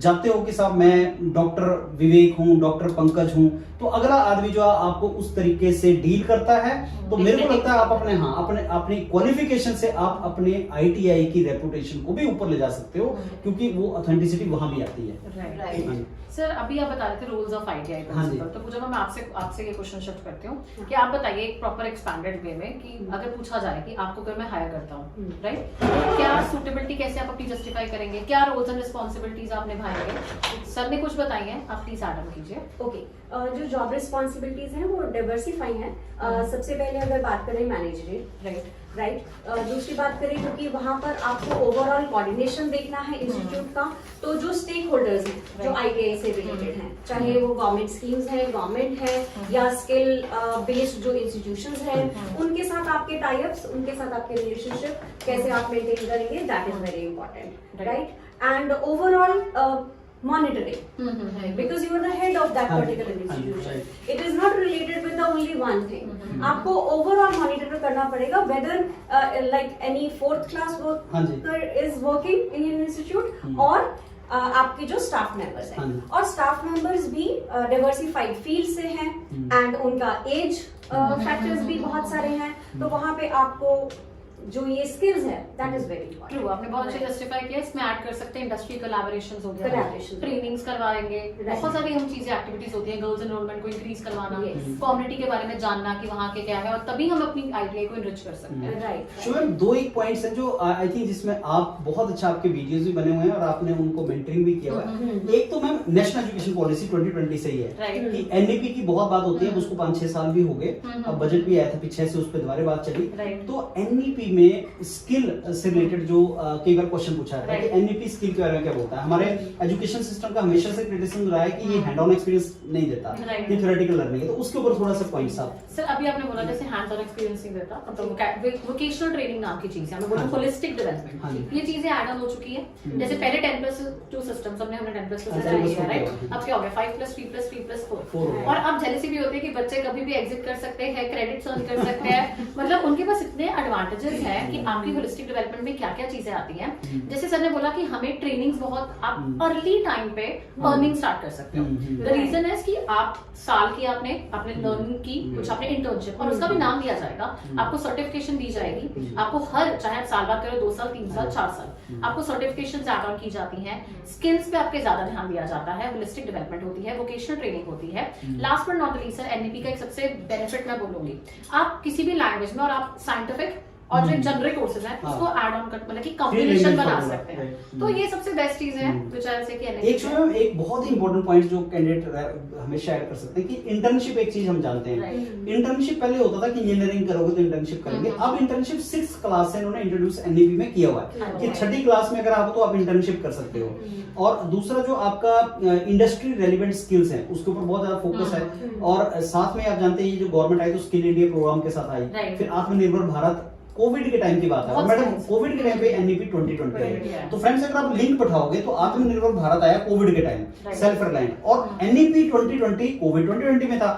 जानते हो कि साहब मैं डॉक्टर विवेक हूं, डॉक्टर पंकज हूं, तो अगला आदमी जो आपको उस तरीके से डील करता है, तो मेरे को लगता है आप अपनी क्वालिफिकेशन से आप अपने ITI की रेपुटेशन को भी ऊपर ले जा सकते हो, क्योंकि वो ऑथेंटिसिटी वहां भी आती है। राइट। सर अभी आप बता रहे थे रूल्स ऑफ ITI प्रिंसिपल, तो पूछा मैं आपसे ये क्वेश्चन शिफ्ट करती हूँ कि आप बताइए एक प्रॉपर एक्सपैंडेड वे में कि अगर पूछा जाए कि आपको अगर मैं हायर करता हूँ, राइट, तो क्या सूटेबिलिटी कैसे आप अपनी जस्टिफाई करेंगे, क्या रोल्स एंड रिस्पॉन्सिबिलिटीज आप निभाएंगे? सर ने कुछ बताई है, आप प्लीज एड ऑन कीजिए। ओके, जो जॉब रिस्पॉन्सिबिलिटीज हैं वो डाइवर्सिफाई हैं। सबसे पहले अगर बात करें मैनेजरियल, राइट, दूसरी बात करें क्योंकि वहां पर आपको ओवरऑल कोऑर्डिनेशन देखना है इंस्टीट्यूट का, तो जो स्टेक होल्डर्स हैं जो ITI से रिलेटेड हैं, चाहे वो गवर्नमेंट स्कीम्स हैं, गवर्नमेंट है या स्किल बेस्ड जो इंस्टीट्यूशंस हैं उनके साथ आपके टाइप्स, उनके साथ आपके रिलेशनशिप कैसे आप मेंटेन करेंगे, that is very important, right? And overall monitoring, because you are the head of that particular institution. It is not related with the only one thing. आपको overall monitor करना पड़ेगा whether like any fourth class worker is working in an institute और आपके जो staff members हैं, और staff members भी diversified field से हैं एंड उनका एज फैक्टर्स भी बहुत सारे हैं, तो वहां पे आपको जो ये स्किल्स है that is very important. True, आपने बहुत अच्छे जस्टिफाई किया। इसमें ऐड कर सकते हैं इंडस्ट्री कोलैबोरेशंस हो गया, ट्रेनिंग्स करवाएंगे, बहुत सारी हम चीजें एक्टिविटीज होती हैं, गर्ल्स एनरोलमेंट को इंक्रीज करवाना, कम्युनिटी के बारे में जानना कि वहाँ के क्या है, और तभी हम अपनी आईटीआई को इनरिच कर सकते हैं। राइट। शुभम, दो एक पॉइंट्स हैं जो आई थिंक जिसमें आप बहुत अच्छा, आपके वीडियोस भी बने हुए हैं और आपने उनको मेंटरिंग भी किया हुआ है। एक तो मैम नेशनल एजुकेशन पॉलिसी 2020 से ही है कि एनईपी की बहुत बात होती है, उसको 5-6 साल भी हो गए, अब बजट भी आया था पीछे से, उस पर दोबारा बात चली। तो एनईपी में स्किल से रिलेटेड जो कई बार क्वेश्चन पूछा है कि एनईपी स्किल के बारे में क्या बोलता है। हमारे एजुकेशन सिस्टम का हमेशा से क्रिटिसिज्म रहा है कि ये हैंड ऑन एक्सपीरियंस नहीं देता, ये थ्योरेटिकल लर्निंग है, तो उसके ऊपर थोड़ा सा पॉइंट्स आप। सर अभी आपने बोला जैसे हैंड ऑन एक्सपीरियंस नहीं देता, मतलब वोकेशनल ट्रेनिंग नाम की चीज है, हमें बोला होलिस्टिक डेवलपमेंट, ये चीजें ऐड ऑन हो चुकी है। जैसे पहले 10+2 सिस्टम, हमने 10+2 से लिया, राइट? अब क्या हो गया 5+3+3+4, और अब जेलसी भी होती है कि बच्चे कभी भी एग्जिट कर सकते हैं, क्रेडिट्स अर्न कर सकते हैं, मतलब उनके पास इतने एडवांटेजेस हैं कि आपकी होलिस्टिक डेवलपमेंट में क्या क्या चीजें आती हैं। जैसे सर ने बोला कि हमें ट्रेनिंग्स बहुत, आप अर्ली टाइम पे अर्निंग स्टार्ट कर सकते हो। द रीजन है कि आप साल की आपने लर्निंग की, कुछ आपने इंटर्नशिप, और उसका भी नाम दिया जाएगा, आपको सर्टिफिकेशन दी जाएगी, आपको हर, चाहे आप साल बाद करो, 2 साल, 3 साल, 4 साल, आपको सर्टिफिकेशन ऐड ऑन की जाती हैं, स्किल्स पे आपके ज्यादा ध्यान दिया जाता है, होलिस्टिक डेवलपमेंट होती है, वोकेशनल ट्रेनिंग होती है। Last but not least sir, NEP का एक सबसे बेनिफिट मैं बोलूंगी, आप किसी भी लैंग्वेज में और आप साइंटिफिक और जो जनरल कोर्सेज हैं उसको ऐड ऑन कर, मतलब कि कॉम्बिनेशन बना सकते हैं, तो ये सबसे बेस्ट चीज है which I say कि एक बहुत ही इंपॉर्टेंट पॉइंट जो कैंडिडेट हमेशा ऐड कर सकते हैं कि इंटर्नशिप एक चीज हम जानते हैं। इंटर्नशिप पहले होता था कि इंजीनियरिंग करोगे तो इंटर्नशिप करेंगे, अब इंटर्नशिप 6th क्लास से इन्होंने इंट्रोड्यूस एनईपी में किया हुआ है कि 6ठी क्लास में अगर आप हो तो आप इंटर्नशिप कर सकते हो। और दूसरा जो आपका इंडस्ट्री रेलिवेंट स्किल्स हैं उसके ऊपर बहुत ज्यादा फोकस है, और साथ में आप जानते हैं ये जो गवर्नमेंट आई तो स्किल इंडिया प्रोग्राम के साथ आई, फिर आत्मनिर्भर भारत कोविड के टाइम की बात है, और मैडम कोविड के टाइम पे एनईपी 2020 है, तो फ्रेंड्स अगर आप लिंक बैठाओगे तो आत्मनिर्भर भारत आया कोविड के टाइम, सेल्फ रिलायंट, और एनईपी 2020 कोविड 2020 में था।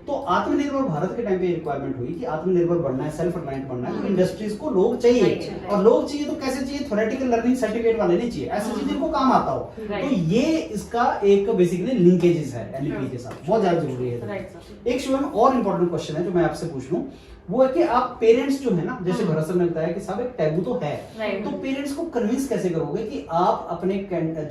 तो आत्मनिर्भर भारत के टाइम पे रिक्वायरमेंट हुई कि आत्मनिर्भर बनना है, सेल्फ रिलायंट बनना है, तो इंडस्ट्रीज को लोग चाहिए, और लोग चाहिए तो कैसे चाहिए, थ्योरेटिकल लर्निंग सर्टिफिकेट वाले नहीं चाहिए, ऐसी चीज जिनको काम आता हो। तो ये इसका एक बेसिकली लिंकेजेस है एनईपी के साथ, बहुत ज्यादा जरूरी है। एक शुभ और इंपॉर्टेंट क्वेश्चन है जो मैं आपसे पूछ लूं, वो है कि आप पेरेंट्स जो है ना, जैसे भरोसा मिलता है कि साहब एक टैबू तो है, तो पेरेंट्स को कन्विंस कैसे करोगे कि आप अपने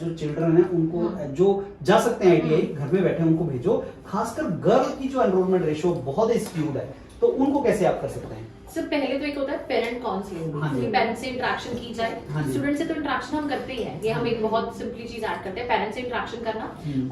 जो चिल्ड्रन है उनको जो जा सकते हैं आईटीआई, घर में बैठे उनको भेजो, खासकर गर्ल की जो एनरोलमेंट रेशियो बहुत स्क्यूड है, तो उनको कैसे आप कर सकते हैं? सर पहले तो एक होता है पेरेंट काउंसलिंग, पेरेंट्स से इंटरेक्शन की जाए, स्टूडेंट से तो इंटरेक्शन हम करते ही हैं, ये हम एक बहुत सिंपली चीज ऐड करते हैं, पेरेंट्स से इंटरेक्शन करना,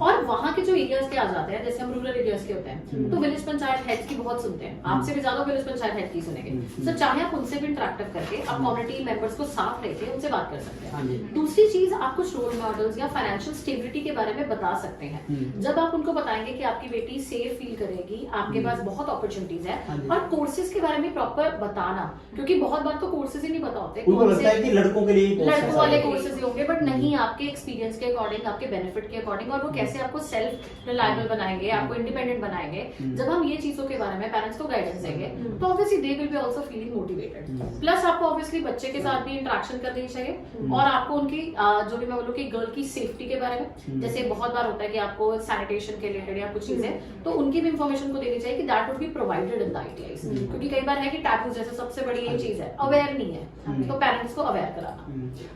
और वहाँ के जो एरियाज के आ जाते हैं, जैसे हम रूरल एरियाज के होते हैं तो विलेज पंचायत हेड्स की बहुत सुनते हैं, आपसे भी ज्यादा विलेज पंचायत हेड की सुनेंगे। सर चाहे आप उनसे भी इंटरेक्टिव करके आप कम्युनिटी मेंबर्स को साथ लेके उनसे बात कर सकते हैं। दूसरी चीज, आप कुछ रोल मॉडल्स या फाइनेंशियल स्टेबिलिटी के बारे में बता सकते हैं। जब आप उनको बताएंगे कि आपकी बेटी सेफ फील करेगी, आपके पास बहुत अपॉर्चुनिटीज है, और कोर्सेज के बारे में प्रॉपर बताना, क्योंकि बहुत बार तो कोर्सेज ही नहीं पता होते, उनको लगता है कि लड़कों के लिए लड़कों वाले कोर्सेज ही होंगे, बट नहीं, आपके एक्सपीरियंस के अकॉर्डिंग, आपके बेनिफिट के अकॉर्डिंग, और वो कैसे आपको सेल्फ रिलायबल बनाएंगे, आपको इंडिपेंडेंट बनाएंगे। जब हम ये चीजों के बारे में पेरेंट्स को गाइडेंस देंगे तो obviously they will be also feeling motivated. Plus आपको ऑब्वियसली बच्चे के साथ भी इंटरेक्शन करनी चाहिए, और आपको उनकी जो भी मैं बोलूँ कि गर्ल की सेफ्टी के बारे में, जैसे बहुत बार होता है कि आपको सैनिटेशन के रिलेटेड या कुछ चीजें, तो उनकी भी इंफॉर्मेशन को देनी चाहिए कि that would be provided in the ITIs, क्योंकि कई बार है कि टैबू जैसे सबसे बड़ी ये चीज है, अवेयर नहीं है, तो पेरेंट्स को अवेयर कराना।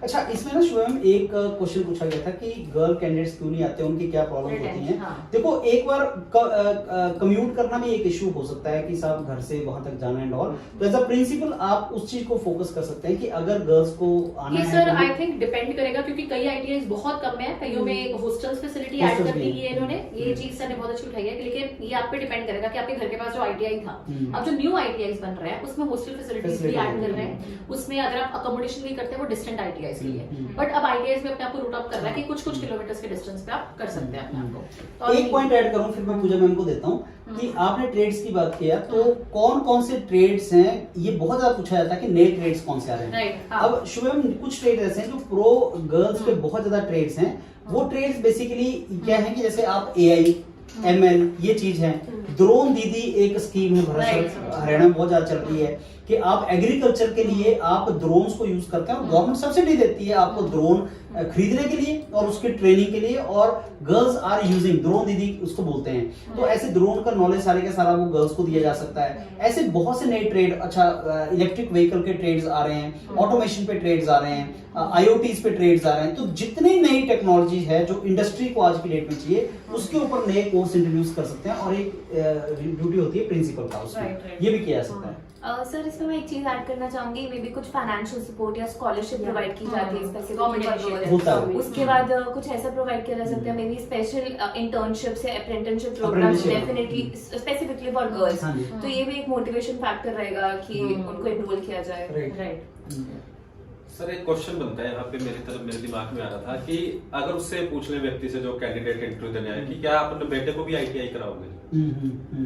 अच्छा, इसमें ना शुभम एक क्वेश्चन पूछा गया था कि गर्ल कैंडिडेट्स क्यों नहीं आते, उनकी क्या प्रॉब्लम होती है। देखो, एक बार कम्यूट करना भी एक इशू हो सकता है कि साहब घर से वहां तक जाना एंड ऑल, तो एज अ प्रिंसिपल आप उस चीज को फोकस कर सकते हैं कि अगर गर्ल्स को आना है। सर आई थिंक डिपेंड करेगा, क्योंकि कई आईटीआईज बहुत कम है, कईयों में हॉस्टल्स फैसिलिटी ऐड कर दी है इन्होंने, ये चीज सर ने बहुत अच्छी उठाई है, लेकिन ये आप पे डिपेंड करेगा कि आपके घर के पास जो आईटीआई था अब जो न्यू ITIs बन रहे हैं उसमें हॉस्टल फैसिलिटीज भी ऐड कर रहे हैं, उसमें अगर आप अकोमोडेशन भी करते हैं वो डिस्टेंट ITIs के लिए, बट अब ITIs में अपने आप को रूट अप कर रहा है कि कुछ कुछ किलोमीटर्स के डिस्टेंस पे आप कर सकते हैं अपने आप को। तो एक पॉइंट ऐड करूं फिर मैं पूजा मैम को देता हूं कि आपने ट्रेड्स की बात किया, तो कौन कौन से ट्रेड्स हैं, ये बहुत ज्यादा पूछा जाता है कि नए ट्रेड्स कौन से आ रहे हैं। राइट, हाँ। अब शुभम कुछ ट्रेड ऐसे हैं जो प्रो गर्ल्स पे बहुत ज्यादा ट्रेड्स हैं। वो ट्रेड्स बेसिकली क्या है कि जैसे आप AI ML ये चीज है। ड्रोन दीदी एक स्कीम है हरियाणा में बहुत ज्यादा चल रही है कि आप एग्रीकल्चर के लिए आप ड्रोन्स को यूज करते हैं और गवर्नमेंट सब्सिडी देती है आपको ड्रोन खरीदने के लिए और उसके ट्रेनिंग के लिए, और गर्ल्स आर यूजिंग ड्रोन दीदी उसको बोलते हैं। तो ऐसे ड्रोन का नॉलेज सारे का सारा वो गर्ल्स को दिया जा सकता है। ऐसे बहुत से नए ट्रेड, अच्छा इलेक्ट्रिक व्हीकल के ट्रेड्स आ रहे हैं, ऑटोमेशन पे ट्रेड्स आ रहे हैं, IoTs पे ट्रेड्स आ रहे हैं। तो जितनी नई टेक्नोलॉजी है जो इंडस्ट्री को आज की डेट में चाहिए उसके ऊपर नए कोर्स इंट्रोड्यूस कर सकते हैं, और एक ड्यूटी होती है प्रिंसिपल का उसमें, ये भी किया जा सकता है। सर इसमें मैं एक चीज ऐड करना चाहूंगी, मे बी कुछ फाइनेंशियल सपोर्ट या स्कॉलरशिप प्रोवाइड की जाती है स्पेसिफिकली, उसके बाद कुछ ऐसा प्रोवाइड किया जा सकता है, मे बी स्पेशल इंटर्नशिप्स या apprenticeship programmes definitely specifically for girls. तो ये भी एक मोटिवेशन फैक्टर रहेगा कि उनको एनरोल किया जाए। राइट। सर एक क्वेश्चन बनता है यहाँ पे मेरे दिमाग में आ रहा था कि अगर उससे पूछ ले व्यक्ति से जो कैंडिडेट इंटरव्यू देने आए कि क्या आप अपने बेटे को भी ITI कराओगे,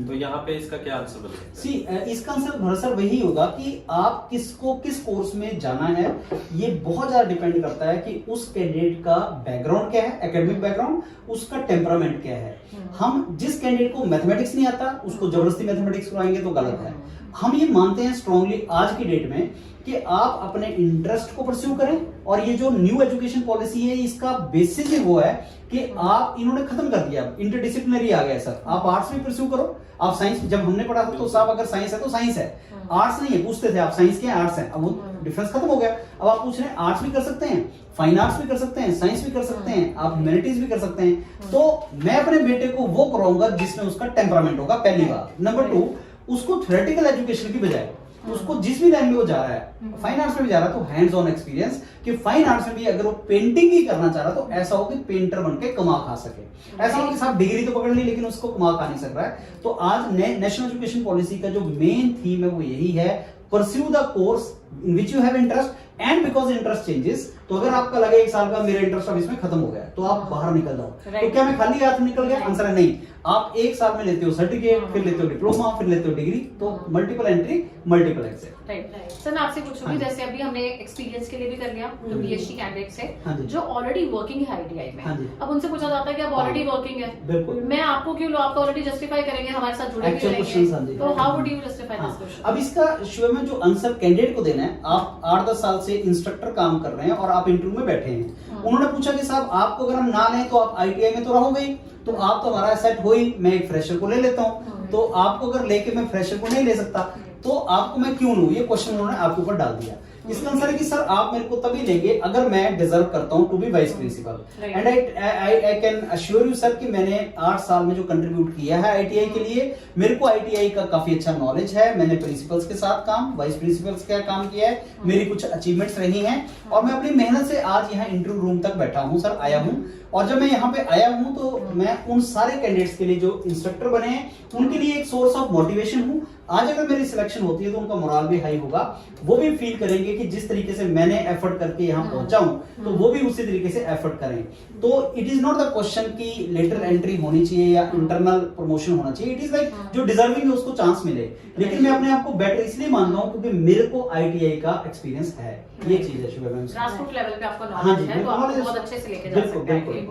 तो यहाँ पे इसका क्या आंसर बन सकता है? इसका आंसर भरसर वही होगा कि आप किसको किस कोर्स में जाना है। ये बहुत ज्यादा डिपेंड करता है कि उस कैंडिडेट का बैकग्राउंड क्या है, एकेडमिक बैकग्राउंड, उसका टेम्परामेंट क्या है। हम जिस कैंडिडेट को मैथमेटिक्स नहीं आता उसको जबरदस्ती मैथमेटिक्स कराएंगे तो गलत है। हम ये मानते हैं स्ट्रांगली आज की डेट में कि आप अपने इंटरेस्ट को परस्यू करें, और ये जो न्यू एजुकेशन पॉलिसी है इसका बेसिस ही वो है कि आप इन्होंने खत्म कर दिया, इंटरडिसिप्लिनरी आ गया सर। आप आर्ट्स भी परस्यू करो, आप साइंस, जब हमने पढ़ा था तो साहब अगर साइंस है तो साइंस है, आर्ट्स नहीं है, पूछते थे आप साइंस के आर्ट्स है, अब वो डिफरेंस खत्म हो गया। अब आप पूछ रहे हैं आर्ट्स भी कर सकते हैं, फाइन आर्ट्स भी कर सकते हैं, साइंस भी कर सकते हैं, आप ह्यूमैनिटीज भी कर सकते हैं। तो मैं अपने बेटे को वो कराऊंगा जिसमें उसका टेम्परामेंट होगा, पहली बात। नंबर 2, उसको थ्योरेटिकल एजुकेशन की बजाय उसको जिस भी लाइन में वो जा रहा है, फाइन आर्ट्स में भी जा रहा है तो हैंड्स ऑन एक्सपीरियंस, कि फाइन आर्ट्स में भी अगर वो पेंटिंग ही करना चाह रहा तो ऐसा हो कि पेंटर बन के कमा खा सके। ऐसा हो कि साहब डिग्री तो पकड़ ली लेकिन उसको कमा खा नहीं सक रहा है। तो आज नेशनल एजुकेशन पॉलिसी का जो मेन थीम है वो यही है, pursue the course in which you have interest and because interest changes. तो अगर आपका लगे 1 साल का मेरा इंटरेस्ट अब इसमें खत्म हो गया तो आप बाहर निकल जाओ। तो क्या मैं खाली हाथ निकल गया? आंसर है नहीं। आप 1 साल में लेते हो सर्टिफिकेट, फिर लेते हो डिप्लोमा, फिर लेते हो डिग्री, तो multiple entry multiple exit. Right. Sir मैं आपसे पूछूंगी, जैसे अभी हमने एक्सपीरियंस के लिए भी कर लिया जो PhD कैंडिडेट से जो ऑलरेडी वर्किंग है ITI में, अब उनसे पूछा जाता है कि आप ऑलरेडी वर्किंग है, बिल्कुल मैं आपको क्यों लो, आप ऑलरेडी जस्टिफाई करेंगे, हमारे साथ जुड़े भी रहेंगे, तो how would you justify this question? अब इसका शुरू में जो आंसर कैंडिडेट को देना है, आप 8-10 साल से इंस्ट्रक्टर काम कर रहे हैं और आप इंटरव्यू में बैठे हैं, उन्होंने पूछा कि साहब आपको अगर हम ना लें तो आप ITI में तो रहोगे ही, तो आप तो हमारा सेट हो ही, मैं एक फ्रेशर को ले लेता हूं, तो आपको अगर लेके मैं फ्रेशर को नहीं ले सकता तो आपको मैं क्यों लूं? ये क्वेश्चन उन्होंने आपके ऊपर डाल दिया। इसका आंसर है कि सर आप मेरे को तभी लेंगे अगर मैं डिजर्व करता हूं to be vice principal, and I can assure you sir कि मैंने 8 साल में जो कंट्रीब्यूट किया है ITI के लिए, मेरे को ITI का काफी अच्छा नॉलेज है, मैंने प्रिंसिपल्स के साथ काम, वाइस प्रिंसिपल्स का काम किया है, मेरी कुछ अचीवमेंट्स रही हैं, और मैं अपनी मेहनत से आज यहाँ इंटरव्यू रूम तक बैठा हूँ सर, आया हूँ। और जब मैं यहाँ पे आया हूँ तो मैं उन सारे कैंडिडेट्स के लिए जो इंस्ट्रक्टर बने हैं उनके लिए एक सोर्स ऑफ मोटिवेशन हूँ। आज अगर मेरी सिलेक्शन होती है तो उनका मोराल भी हाई होगा, वो भी फील करेंगे कि जिस तरीके से मैंने एफर्ट करके यहाँ पहुंचा हूं तो वो भी उसी तरीके से एफर्ट करें। तो it is not the question कि लेटर एंट्री होनी चाहिए या इंटरनल प्रमोशन होना चाहिए, इट इज लाइक जो डिजर्विंग है उसको चांस मिले। लेकिन मैं अपने आप को बेटर इसलिए मानता हूँ क्योंकि मेरे को ITI का एक्सपीरियंस है, ये चीज है शुभ मैम। ग्रासरूट लेवल पे आपको नॉलेज है तो आप बहुत अच्छे से लेके जा सकते हैं।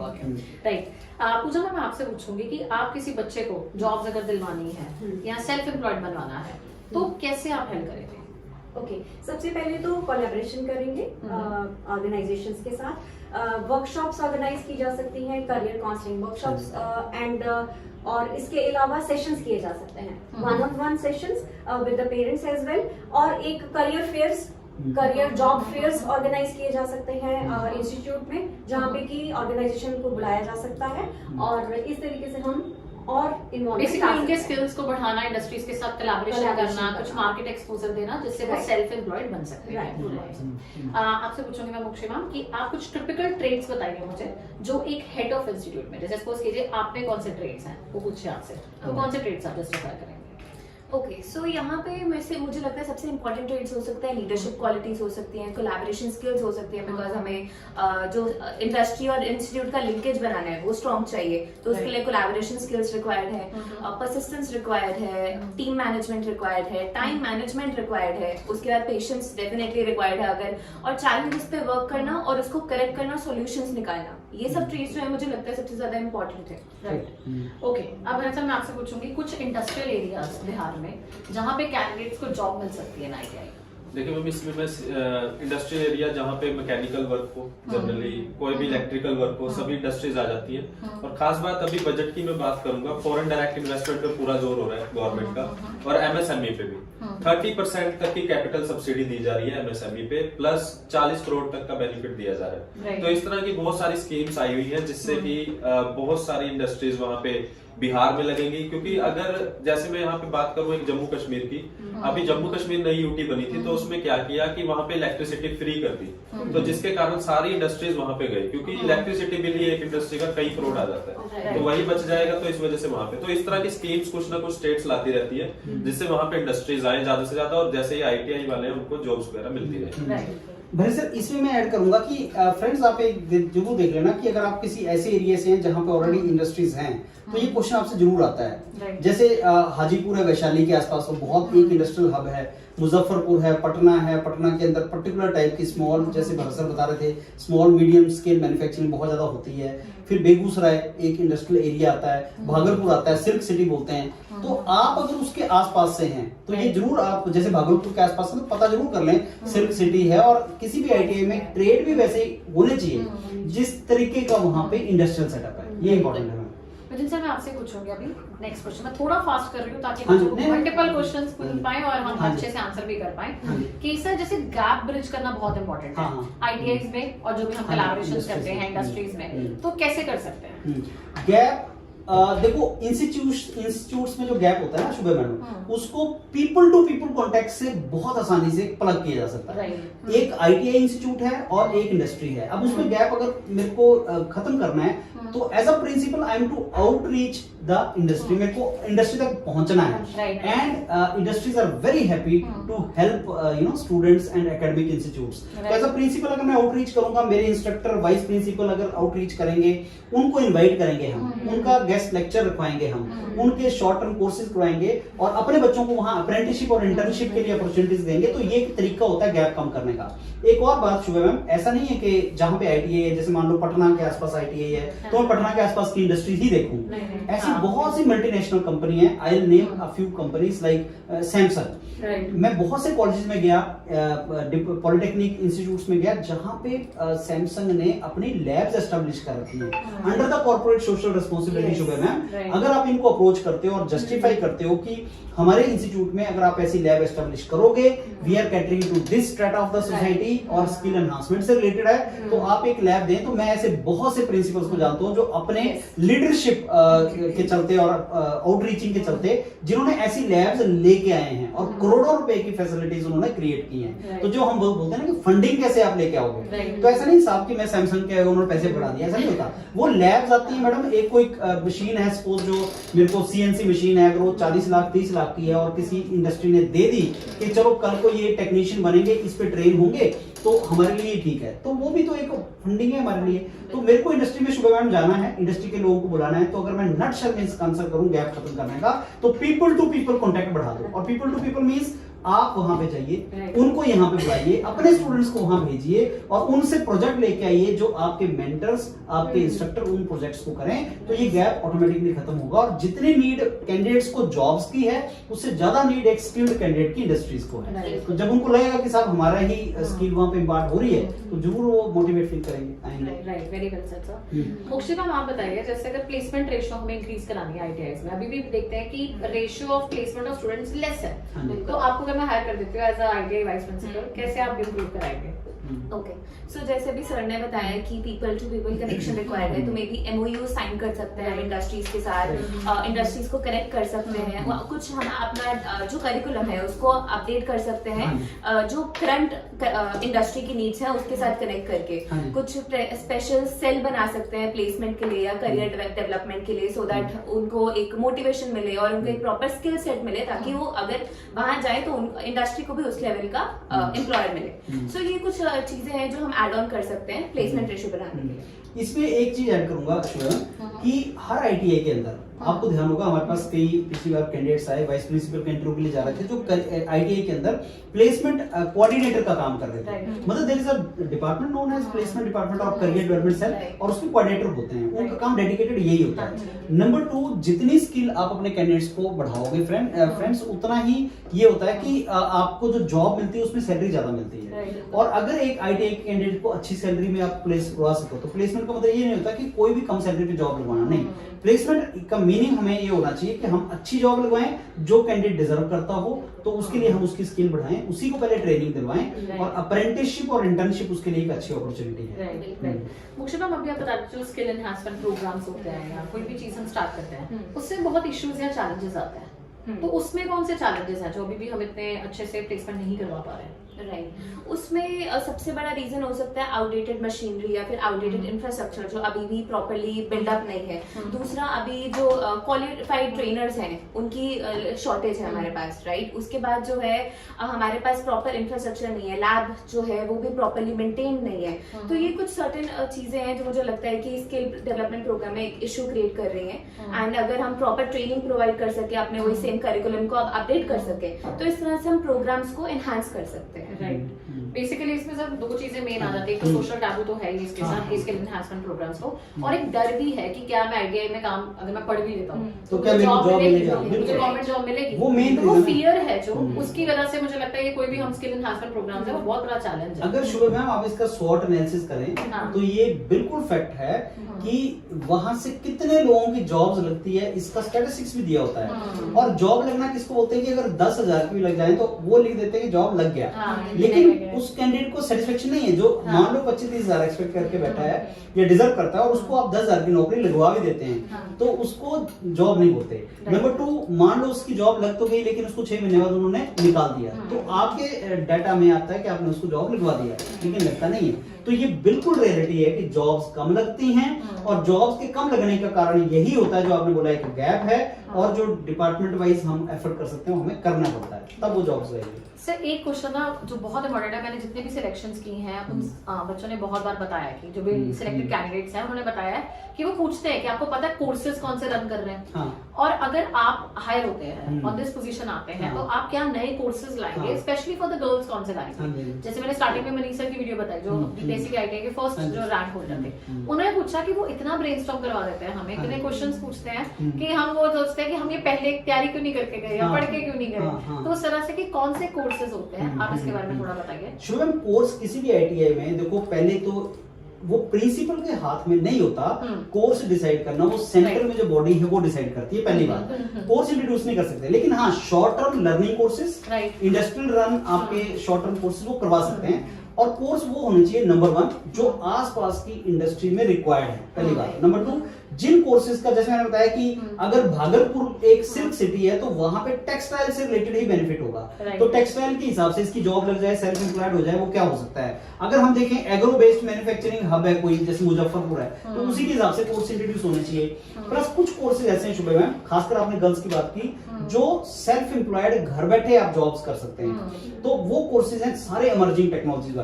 राइट। पूजा मैं आपसे पूछूंगी कि आप किसी बच्चे को जॉब्स अगर दिलवानी है या सेल्फ एम्प्लॉयड बनवाना है तो कैसे आप हेल्प करेंगे? ओके, सबसे पहले तो कोलैबोरेशन करेंगे ऑर्गेनाइजेशंस के साथ, वर्कशॉप्स ऑर्गेनाइज की जा सकती हैं, करियर काउंसलिंग वर्कशॉप्स एंड और इसके अलावा सेशंस किए जा सकते हैं, 1-on-1 sessions with the parents as well, और एक career fairs, career job fairs organise किए जा सकते हैं इंस्टीट्यूट में, जहाँ पे कि ऑर्गेनाइजेशन को बुलाया जा सकता है, और इस तरीके से हम और बेसिकली उनके स्किल्स को बढ़ाना, इंडस्ट्रीज के साथ कोलैबोरेशन करना, कुछ मार्केट एक्सपोजर देना जिससे वो सेल्फ एम्प्लॉयड बन सकते हैं। आपसे पूछूंगी मैं मुक्षी मैम कि आप कुछ टिपिकल ट्रेड्स बताइए मुझे जो एक हेड ऑफ इंस्टीट्यूट में, जैसे सपोज कीजिए आप में कौन से ट्रेड्स हैं वो पूछे आपसे, तो कौन से ट्रेड्स आप जस्टिफाई करेंगे? ओके, सो यहाँ पे मुझे लगता है सबसे इंपॉर्टेंट ट्रेड्स हो सकते हैं, लीडरशिप क्वालिटीज हो सकती हैं, कोलैबोरेशन स्किल्स हो सकती हैं, बिकॉज हमें जो इंडस्ट्री और इंस्टीट्यूट का लिंकेज बनाना है वो स्ट्रॉन्ग चाहिए, तो उसके लिए कोलैबोरेशन स्किल्स रिक्वायर्ड है, परसिस्टेंस रिक्वायर्ड है, टीम मैनेजमेंट रिक्वायर्ड है, टाइम मैनेजमेंट रिक्वायर्ड है, उसके बाद पेशेंस डेफिनेटली रिक्वायर्ड है अगर, और चैलेंजेस पे वर्क करना और उसको करेक्ट करना, सॉल्यूशंस निकालना, ये सब ट्रेड्स जो है मुझे लगता है सबसे ज्यादा इंपॉर्टेंट है। Right, okay. अब मैं आपसे पूछूंगी कुछ इंडस्ट्रियल एरियाज बिहार में जहां पे कैंडिडेट्स को जॉब मिल सकती है ITI। देखिए मैम, इसमें मैं इंडस्ट्रियल एरिया जहाँ पे मैकेनिकल वर्क हो, जनरली कोई भी इलेक्ट्रिकल वर्क हो, सभी इंडस्ट्रीज आ जाती है। और खास बात अभी बजट की मैं बात करूंगा, फॉरेन डायरेक्ट इन्वेस्टमेंट पे पूरा जोर हो रहा है गवर्नमेंट का, और MSME पे भी 30% तक की कैपिटल सब्सिडी दी जा रही है MSME पे, प्लस 40 करोड़ तक का बेनिफिट दिया जा रहा है। तो इस तरह की बहुत सारी स्कीम्स आई हुई है जिससे कि बहुत सारी इंडस्ट्रीज वहाँ पे बिहार में लगेंगी। क्योंकि अगर जैसे मैं यहाँ पे बात करूँ एक जम्मू कश्मीर की, अभी जम्मू कश्मीर नई यूटी बनी थी, तो उसमें क्या किया कि वहाँ पे इलेक्ट्रिसिटी फ्री कर दी, तो जिसके कारण सारी इंडस्ट्रीज वहाँ पे गई, क्योंकि इलेक्ट्रिसिटी बिल ही एक इंडस्ट्री का कई करोड़ आ जाता है, तो वही बच जाएगा। तो इस वजह से वहाँ पे तो इस तरह की स्कीम्स कुछ ना कुछ स्टेट्स लाती रहती है, जिससे वहाँ पे इंडस्ट्रीज आए ज्यादा से ज्यादा, और जैसे ही ITI वाले हैं उनको जॉब्स वगैरह मिलती रहे। भाई सर, इसमें मैं ऐड करूंगा कि फ्रेंड्स आप एक जरूर देख लेना कि अगर आप किसी ऐसे एरिया से हैं जहां पे ऑलरेडी इंडस्ट्रीज हैं, तो ये क्वेश्चन आपसे जरूर आता है। जैसे हाजीपुर है, वैशाली के आसपास तो बहुत एक इंडस्ट्रियल हब है, मुजफ्फरपुर है, पटना के अंदर पर्टिकुलर टाइप की स्मॉल, जैसे सर बता रहे थे, स्मॉल मीडियम स्केल मैन्युफैक्चरिंग बहुत ज्यादा होती है। फिर बेगूसराय एक इंडस्ट्रियल एरिया आता है, भागलपुर आता है, सिल्क सिटी बोलते हैं। तो आप अगर उसके आसपास से हैं तो ये जरूर आप, जैसे भागलपुर के आसपास से, तो पता जरूर कर लें सिल्क सिटी है, और किसी भी ITI में ट्रेड भी वैसे होने चाहिए जिस तरीके का वहां पे इंडस्ट्रियल सेटअप है, ये इंपॉर्टेंट है। जिनसे मैं आपसे पूछूंगी अभी नेक्स्ट क्वेश्चन, मैं थोड़ा फास्ट कर रही हूँ ताकि हाँ, मल्टीपल क्वेश्चंस पूछ पाए और हम हाँ, अच्छे से आंसर भी कर पाए। हाँ, कि सर जैसे गैप ब्रिज करना बहुत इंपॉर्टेंट है ITIs में, और जो भी हम कोलैबोरेशंस करते हैं इंडस्ट्रीज में, तो कैसे कर सकते हैं? गैप देखो, इंस्टीट्यूट्स में जो गैप होता है ना शुभ मैडम, उसको पीपल टू पीपल कॉन्टेक्ट से बहुत आसानी से प्लग किया जा सकता है। एक ITI इंस्टीट्यूट है और एक इंडस्ट्री है। अब उसमें गैप अगर मेरे को खत्म करना है, तो as a principal I am to outreach the industry, मेरे को इंडस्ट्री तक पहुंचना है। And industries are very happy to help students and academic institutes. तो एज अ प्रिंसिपल अगर मैं आउटरीच करूंगा, मेरे इंस्ट्रक्टर वाइस प्रिंसिपल अगर आउटरीच करेंगे, उनको इन्वाइट करेंगे हम, उनका गेस्ट लेक्चर रखवाएंगे हम, उनके शॉर्ट टर्म कोर्सेज करवाएंगे, और अपने बच्चों को वहां अप्रेंटिसशिप और इंटर्नशिप के लिए अपॉर्चुनिटीज देंगे। तो ये एक तरीका होता है गैप कम करने का। एक और बात शुभ मैम, ऐसा नहीं है कि जहां पे ITI है, जैसे मान लो पटना के आसपास ITI है, तो मैं पटना के आसपास की इंडस्ट्री ही देखूं। ऐसी बहुत सी मल्टीनेशनल कंपनी है। I will name a few companies like Samsung. मैं बहुत से कॉलेजेस में गया, पॉलिटेक्निक इंस्टीट्यूट्स में गया, जहां पे सैमसंग ने अपनी लैब्स एस्टेब्लिश कर रखी है under the corporate social responsibility. Shubh ma'am, अगर आप इनको अप्रोच करते हो और जस्टिफाई करते हो कि हमारे इंस्टीट्यूट में अगर आप ऐसी लैब एस्टेब्लिश करोगे, we are catering to this strata of the society और स्किल एनहांसमेंट से रिलेटेड है, तो आप एक लैब दें। तो मैं ऐसे बहुत से प्रिंसिपल्स को जानता हूं जो अपने लीडरशिप के चलते और आउटरीचिंग के चलते जिन्होंने ऐसी लैब्स लेके आए हैं और करोड़ों रुपए की फैसिलिटीज उन्होंने क्रिएट की हैं। तो जो हम बोलते हैं ना कि फंडिंग कैसे आप लेके आओगे, तो ऐसा नहीं साहब कि मैं सैमसंग के उन्होंने पैसे बढ़ा दिया, ऐसा नहीं होता। वो लैब्स आती है मैडम, एक कोई मशीन है, सपोज जो मेरे को CNC मशीन है, अगर वो 40 लाख 30 लाख की है और किसी इंडस्ट्री ने दे दी कि चलो कल को ये टेक्नीशियन बनेंगे, इस पे ट्रेन होंगे, तो हमारे लिए ठीक है, तो वो भी तो एक फंडिंग है हमारे लिए। तो मेरे को इंडस्ट्री में शुभ मैम जाना है, इंडस्ट्री के लोगों को बुलाना है, तो अगर मैं नट शर्ट में आंसर करूं गैप खत्म करने का, तो पीपल टू पीपल कॉन्टेक्ट बढ़ा दो। और पीपल टू पीपल मींस आप वहां पे जाइए, उनको यहाँ पे बुलाइए, अपने स्टूडेंट्स को वहां भेजिए और उनसे प्रोजेक्ट लेके आइए, जो आपके मेंटर्स, आपके इंस्ट्रक्टर उन प्रोजेक्ट्स को करें, तो ये गैप ऑटोमेटिकली खत्म होगा। और जितनी नीड कैंडिडेट्स को जॉब्स की है, उससे ज्यादा नीड एक स्किल्ड कैंडिडेट की इंडस्ट्रीज को है। तो जब उनको लगेगा कि साहब हमारा ही स्किल वहां पे इम्पार्ट हो रही है, तो जरूर वो मोटिवेट फील करेंगे, आएंगे। Right, very well said sir. Mokshi ma'am आप बताइए, जैसे अगर प्लेसमेंट रेशियो हमें इंक्रीज करानी है ITIs में, अभी भी देखते हैं कि ratio of placement of students less है, तो आपको अगर मैं हायर कर देती हूँ as a ITI vice principal, कैसे आप इंप्रूव कराएंगे? ओके, सो जैसे अभी सर ने बताया कि people to people connection required है, तो मे बी MOU साइन कर सकते हैं इंडस्ट्रीज के साथ, इंडस्ट्रीज को कनेक्ट कर सकते हैं, कुछ हम अपना जो करिकुलम है उसको अपडेट कर सकते हैं, जो करंट इंडस्ट्री की नीड्स है उसके साथ कनेक्ट करके कुछ स्पेशल सेल बना सकते हैं प्लेसमेंट के लिए या करियर डेवलपमेंट के लिए, सो दैट उनको एक मोटिवेशन मिले और उनको एक प्रॉपर स्किल सेट मिले, ताकि वो अगर वहां जाए तो इंडस्ट्री को भी उस लेवल का एम्प्लॉयर मिले। सो ये कुछ चीजें हैं जो हम ऐड ऑन कर सकते हैं प्लेसमेंट रेशियो बढ़ाने के लिए। इसमें एक चीज ऐड करूंगा शुभम, कि हर ITI के अंदर आपको ध्यान होगा, हमारे पास कई पिछली बार कैंडिडेट्स आए वाइस प्रिंसिपल के इंटरव्यू के लिए जा रहे थे, जो ITI के अंदर प्लेसमेंट कोऑर्डिनेटर का काम कर रहे थे। मतलब there is a department known as placement department of career development cell, और उसमें कोऑर्डिनेटर होते हैं, उनका काम डेडिकेटेड यही होता है। नंबर 2, जितनी स्किल आप अपने कैंडिडेट्स को बढ़ाओगे फ्रेंड्स, उतना ही ये होता है कि आपको जो जॉब मिलती है उसमें सैलरी ज्यादा मिलती है। और अगर एक ITI के कैंडिडेट को अच्छी सैलरी में आप प्लेस करवा सको, तो प्लेसमेंट का मतलब ये नहीं होता कि कोई भी कम सैलरी पे जॉब लगवाना, नहीं। प्लेसमेंट का मीनिंग हमें ये होना चाहिए कि हम अच्छी जॉब लगवाएं जो कैंडिडेट डिजर्व करता हो, तो उसके लिए हम उसकी स्किल बढ़ाएं, उसी को पहले ट्रेनिंग दिलवाएं, और अप्रेंटिसशिप और इंटर्नशिप उसके लिए एक अच्छी अपॉर्चुनिटी है। मोक्षी मैम, अभी आप बता रहे जो स्किल एनहांसमेंट प्रोग्राम्स होते हैं या कोई भी चीज हम स्टार्ट करते हैं, उससे बहुत इश्यूज या चैलेंजेस आते हैं, तो उसमें कौन से चैलेंजेस हैं जो अभी भी हम इतने अच्छे से प्लेसमेंट नहीं करवा पा रहे हैं? राइट, उसमें सबसे बड़ा रीजन हो सकता है आउटडेटेड मशीनरी या फिर आउटडेटेड इंफ्रास्ट्रक्चर जो अभी भी प्रॉपर्ली बिल्डअप नहीं है। दूसरा, अभी जो क्वालिफाइड ट्रेनर्स हैं उनकी शॉर्टेज है हमारे पास, राइट। उसके बाद जो है हमारे पास प्रॉपर इंफ्रास्ट्रक्चर नहीं है, लैब जो है वो भी प्रॉपर्ली मेंटेन नहीं है। तो ये कुछ सर्टेन चीजें हैं जो मुझे लगता है कि स्किल डेवलपमेंट प्रोग्राम में एक इशू क्रिएट कर रही है। एंड अगर हम प्रॉपर ट्रेनिंग प्रोवाइड कर सके, अपने वही सेम करिकुलम को अपडेट कर सके, तो इस तरह से हम प्रोग्राम्स को एनहांस कर सकते हैं। राइट, बेसिकली इसमें सर दो चीजें मेन आ जाती है, तो सोशल टैबू तो है ही इसके साथ, स्किल एनहांसमेंट प्रोग्राम्स को, और एक डर भी है कि क्या मैं ITI में काम अगर मैं पढ़ भी लेता हूँ तो क्या मेरी जॉब मिलेगी, मुझे गवर्नमेंट जॉब मिलेगी, वो मेन वो फियर है जो उसकी वजह से मुझे लगता है कि कोई भी हम स्किल एनहांसमेंट प्रोग्राम्स है वो बहुत बड़ा चैलेंज है। अगर शुभ मैम आप इसका SWOT एनालिसिस करें तो ये बिल्कुल फैक्ट है कि वहां से कितने लोगों की जॉब्स लगती है, इसका स्टैटिस्टिक्स भी दिया होता है। और जॉब लगना किसको बोलते हैं कि अगर 10,000 की भी लग जाए तो वो लिख देते हैं कि जॉब लग गया, लेकिन उस कैंडिडेट को सेटिस्फेक्शन नहीं है जो मान लो 25-30,000 एक्सपेक्ट करके बैठा है या डिजर्व करता है, और उसको आप 10,000 की नौकरी लगवा भी देते हैं, तो उसको जॉब नहीं बोलते। नंबर 2, मान लो उसकी जॉब लग तो गई लेकिन उसको 6 महीने बाद उन्होंने निकाल दिया, तो आपके डाटा में आता है कि आपने उसको जॉब लगवा दिया, लेकिन लगता नहीं है। तो ये बिल्कुल रियलिटी है कि जॉब्स कम लगती हैं, और जॉब्स के कम लगने का कारण यही होता है जो आपने बोला एक गैप है, और जो डिपार्टमेंट वाइज हम एफर्ट कर सकते हैं हमें करना पड़ता है, तब वो जॉब्स रहेगी। सर एक क्वेश्चन ना जो बहुत इंपॉर्टेंट है, मैंने जितने भी सिलेक्शंस की हैं उन बच्चों ने बहुत बार बताया कि जो भी सिलेक्टेड कैंडिडेट्स हैं उन्होंने बताया है कि वो पूछते हैं कि आपको पता है कोर्सेज कौन से रन कर रहे हैं, और अगर आप हायर होते हैं ऑन दिस पोजीशन आते हैं तो आप क्या नए कोर्सेज लाएंगे, स्पेशली फॉर द गर्ल्स कौन से लाएंगे। जैसे मैंने स्टार्टिंग में मनीष सर की वीडियो बताई जो बेसिक ITI के फर्स्ट जो रैंक होल्डर थे, उन्होंने पूछा कि वो इतना ब्रेनस्टॉर्म करवा देते हैं, हमें इतने क्वेश्चंस पूछते हैं कि हम वो सोचते हैं कि हम ये पहले तैयारी क्यों नहीं करके गए या पढ़ के क्यों नहीं गए। तो उस तरह से कि कौन से कोर्सेज होते हैं, आप इसके बारे में थोड़ा बताइए। शुभम, कोर्स किसी भी ITI में देखो, पहले तो वो प्रिंसिपल के हाथ में नहीं होता कोर्स डिसाइड करना, वो सेंटर में जो बॉडी है वो डिसाइड करती है। पहली बात, कोर्स इंट्रोड्यूस नहीं कर सकते, लेकिन हाँ short term learning courses, industrial run आपके शॉर्ट टर्म कोर्सेज वो करवा सकते हैं। और कोर्स वो होने चाहिए नंबर 1 जो आसपास की इंडस्ट्री में रिक्वायर्ड है, पहली बात। नंबर 2, जिन कोर्सेज का जैसे मैंने बताया कि अगर भागलपुर एक सिल्क सिटी है तो वहां पे टेक्सटाइल से रिलेटेड ही बेनिफिट होगा, तो टेक्सटाइल के हिसाब से इसकी जॉब लग जाए, सेल्फ एम्प्लॉयड हो जाए, वो क्या हो सकता है। अगर हम देखें एग्रो बेस्ड मैन्युफैक्चरिंग हब है कोई, जैसे मुजफ्फरपुर है, तो उसी के हिसाब से कोर्स इंट्रोड्यूस होने चाहिए। प्लस कुछ कोर्सेज ऐसे हैं शुभ मैम, खासकर आपने गर्ल्स की बात की, जो सेल्फ एम्प्लॉयड घर बैठे आप जॉब्स कर सकते हैं, तो वो कोर्सेज हैं सारे इमर्जिंग टेक्नोलॉजीज वाले।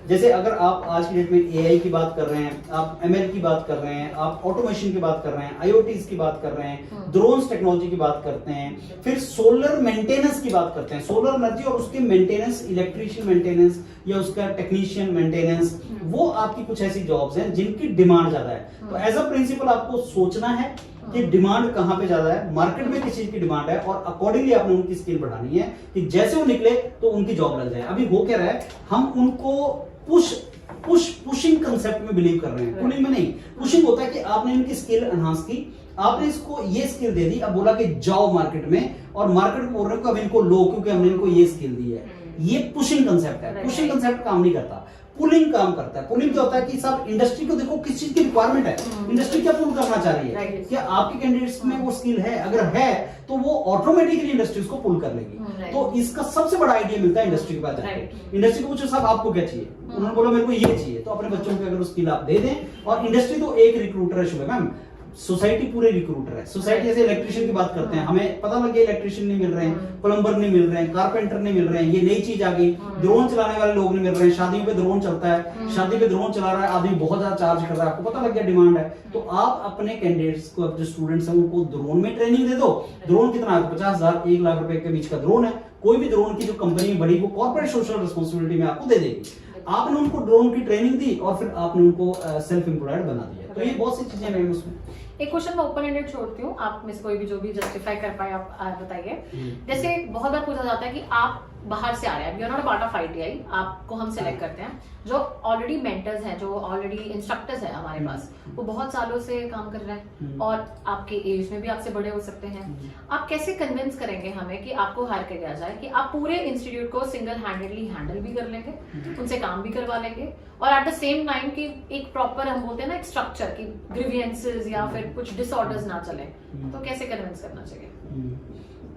जैसे अगर आप आज की डेट में AI की बात कर रहे हैं, आप ML की बात कर रहे हैं, आप ऑटोमेशन की बात कर रहे हैं, IoTs की बात कर रहे हैं, ड्रोन्स टेक्नोलॉजी की बात करते हैं, फिर सोलर मेंटेनेंस की बात करते हैं, सोलर एनर्जी और उसके मेंटेनेंस, इलेक्ट्रीशियन मेंटेनेंस या उसका टेक्नीशियन मेंटेनेंस, वो आपकी कुछ ऐसी जॉब्स हैं जिनकी डिमांड ज्यादा है। तो एज अ प्रिंसिपल आपको सोचना है कि डिमांड कहां पे ज्यादा है, मार्केट में किस चीज की डिमांड है, और अकॉर्डिंगली आपने उनकी स्किल बढ़ानी है कि जैसे वो निकले तो उनकी जॉब लग जाए। अभी हो क्या रहा है, हम उनको पुशिंग कंसेप्ट में बिलीव कर रहे हैं, पुलिंग में नहीं। पुशिंग होता है कि आपने इनकी स्किल एनहांस की, आपने इसको ये स्किल दे दी, अब बोला कि जाओ मार्केट में, और मार्केट बोल रहे हो अब इनको लो क्योंकि हमने इनको ये स्किल दी है। ये पुशिंग कंसेप्ट है, पुशिंग कंसेप्ट काम नहीं करता। पुलिंग काम करता है। पुलिंग क्या होता है कि साहब इंडस्ट्री को देखो किस चीज की रिक्वायरमेंट है, इंडस्ट्री क्या पुल करना चाह रही है, क्या आपके कैंडिडेट्स में वो स्किल है, अगर है तो वो ऑटोमेटिकली इंडस्ट्री उसको पुल कर लेगी। तो इसका सबसे बड़ा आइडिया मिलता है इंडस्ट्री के पास जाके। इंडस्ट्री को पूछो साहब आपको क्या चाहिए, उन्होंने बोला मेरे को ये चाहिए, तो अपने बच्चों को अगर स्किल आप दे दें। और इंडस्ट्री तो एक रिक्रूटर है शुभ मैम, सोसाइटी पूरे रिक्रूटर है। सोसाइटी जैसे इलेक्ट्रिशियन की बात करते हैं, हमें पता लग गया इलेक्ट्रिशियन नहीं मिल रहे हैं, प्लम्बर नहीं मिल रहे हैं, कारपेंटर नहीं मिल रहे हैं, ये नई चीज आ गई, ड्रोन चलाने वाले लोग नहीं मिल रहे हैं, शादियों पे ड्रोन चलता है, शादी पे ड्रोन चला रहा है आदमी बहुत ज्यादा चार्ज कर रहा है, आपको पता लग गया डिमांड है। तो आप अपने कैंडिडेट्स को, जो स्टूडेंट्स हैं उनको ड्रोन में ट्रेनिंग दे दो। ड्रोन कितना है, 50,000 1 लाख रुपए के बीच का ड्रोन है, कोई भी ड्रोन की जो कंपनी बड़ी वो कॉर्पोरेट सोशल रिस्पांसिबिलिटी में आपको दे देगी। आपने उनको ड्रोन की ट्रेनिंग दी और फिर आपने उनको सेल्फ एम्प्लॉयड बना दिया। तो ये बहुत सी चीजें हैं उसमें। एक क्वेश्चन मैं ओपन एंडेड छोड़ती हूँ, आप में से कोई भी जो भी जस्टिफाई कर पाए आप बताइए। जैसे बहुत बार पूछा जाता है कि आप बाहर से आ रहे हैं, you are not a part of ITI, आपको हम सिलेक्ट करते हैं, जो ऑलरेडी मेंटर्स हैं, जो ऑलरेडी इंस्ट्रक्टर्स हैं हमारे पास, वो बहुत सालों से काम कर रहे हैं और आपके एज में भी आपसे बड़े हो सकते हैं। आप कैसे कन्विंस करेंगे हमें कि आपको हायर किया जाए, कि आप पूरे इंस्टीट्यूट को सिंगल हैंडेडली हैंडल भी कर लेंगे, उनसे काम भी करवा लेंगे, और एट द सेम टाइम कि एक प्रॉपर, हम बोलते हैं ना, एक स्ट्रक्चर की ग्रीवियंसेस या फिर कुछ डिसऑर्डर्स ना चले, तो कैसे कन्विंस करना चाहिए?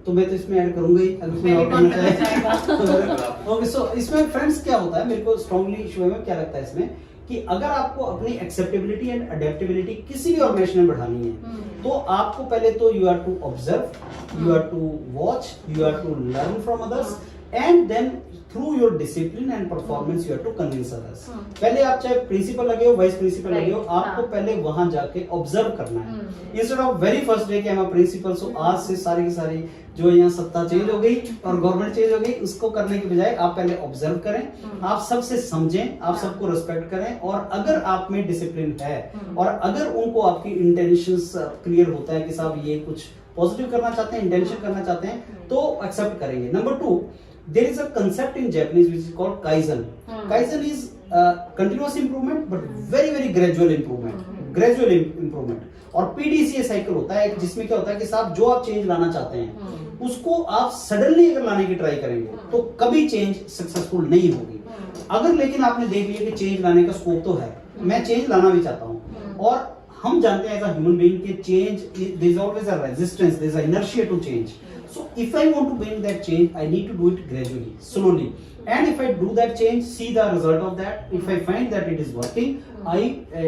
तो मैं तो इसमें ऐड करूंगा ही, ओके। सो इसमें फ्रेंड्स क्या होता है, मेरे को स्ट्रांगली शुरू में क्या लगता है इसमें, कि अगर आपको अपनी एक्सेप्टेबिलिटी एंड अडेप्टेबिलिटी किसी भी ऑर्गेनाइजेशन में बढ़ानी है, तो आपको पहले तो you are to observe, you are to watch, you are to learn from others, and then through your discipline and performance you have to convince others. पहले आप चाहे प्रिंसिपल लगे हो, वाइस प्रिंसिपल लगे हो, आपको पहले वहां जाके ऑब्जर्व करना है, instead of very first day कि आई एम प्रिंसिपल, सो आज से सारी की सारी जो यहाँ सत्ता चेंज हो गई और गवर्नमेंट चेंज हो गई, उसको करने के बजाय आप पहले ऑब्जर्व करें, आप सबसे समझें, आप सबको रिस्पेक्ट करें, और अगर आप में डिसिप्लिन है और अगर उनको आपकी इंटेंशंस क्लियर होता है कि साहब ये कुछ पॉजिटिव करना चाहते हैं, इंटेंशन करना चाहते हैं, तो एक्सेप्ट करेंगे। Number 2, there is a concept in Japanese which is called Kaizen. Kaizen is continuous improvement but very gradual improvement. और PDCA साइकिल होता है जिसमें क्या होता है कि साहब जो आप चेंज लाना चाहते हैं उसको आप सडनली अगर लाने की ट्राई करेंगे तो कभी चेंज सक्सेसफुल नहीं होगी। अगर लेकिन आपने देख लिया कि चेंज लाने का स्कोप तो है, मैं चेंज लाना भी चाहता हूँ, और हम जानते हैं एज अ ह्यूमन बीइंग कि change, there is always a resistance, there is a inertia to change. So if I want to bring that change, I need to do it gradually, slowly. And if I do that change, see the result of that. If I find that it is working, I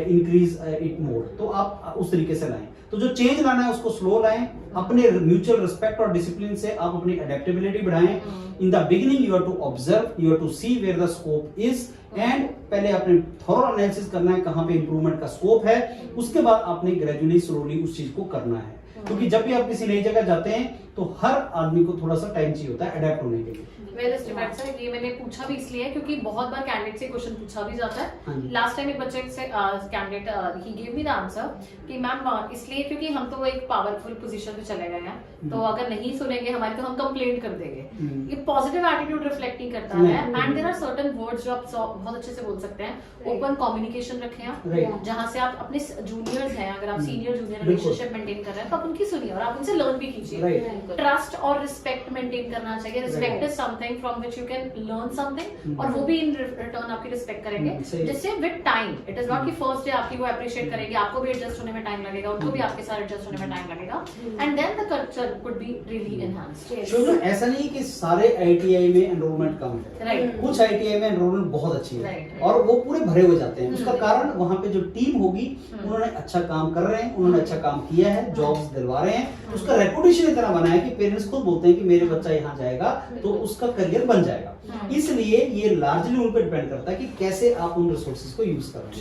increase it more. तो आप उस तरीके से लाएं। तो जो change लाना है उसको स्लो लाएं, अपने म्यूचुअल रिस्पेक्ट और डिसिप्लिन से आप अपनी अडेप्टेबिलिटी बढ़ाएं। In the beginning you have to observe, you have to see where the scope is, and पहले आपने थॉरो एनालिसिस करना है कहां पे इंप्रूवमेंट का स्कोप है, उसके बाद आपने ग्रेजुअली स्लोली उस चीज को करना है। क्योंकि जब भी आप किसी नई जगह जाते हैं तो हर आदमी को थोड़ा सा टाइम चाहिए होता है अडेप्ट होने के लिए। ये मैंने पूछा भी इसलिए क्योंकि बहुत बार कैंडिडेट से क्वेश्चन पूछा भी जाता है। लास्ट टाइम एक बच्चे से candidate he give me the answer कि मैम इसलिए क्योंकि हम तो एक पावरफुल पोजीशन पे चले गए हैं, तो अगर नहीं सुनेंगे हमारी तो हम कंप्लेंट कर देंगे। ये पॉजिटिव एटीट्यूड रिफ्लेक्ट नहीं करता है। And there are certain words जो आप बहुत अच्छे से बोल सकते हैं। ओपन कम्युनिकेशन रखें आप, जहां से आप अपने जूनियर्स हैं, अगर आप सीनियर जूनियर रिलेशनशिप मेंटेन कर रहे हैं तो आप उनकी सुनिए और आप उनसे लर्न भी कीजिए। ट्रस्ट और रिस्पेक्ट मेंटेन करना चाहिए। Respect is something from which you can learn something, और वो भी इन रिटर्न आपकी रिस्पेक्ट करेंगे, जिससे with time, it is not कि फर्स्ट डे आपकी वो अप्रिशिएट करेंगे, आपको भी एडजस्ट होने में टाइम लगेगा, उनको भी आपके साथ एडजस्ट होने में टाइम लगेगा, and then the culture would be really enhanced. Shubh, ऐसा नहीं कि सारे ITI में एनरोलमेंट कम है, कुछ ITI में एनरोलमेंट बहुत अच्छी है और वो पूरे भरे हो जाते हैं। उसका कारण वहां पे जो टीम होगी उन्होंने अच्छा काम कर रहे हैं, उन्होंने अच्छा काम किया है, जॉब्स दिलवा रहे हैं, उसका रेपुटेशन इतना बना है कि पेरेंट्स खुद बोलते हैं कि मेरे बच्चा यहाँ जाएगा तो उसका करियर बन जाएगा। इसलिए ये लार्जली उन पर डिपेंड करता है कि कैसे आप उन रिसोर्सेज को यूज कर रहे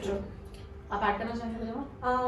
हैं। आप ऐड करना चाहेंगे?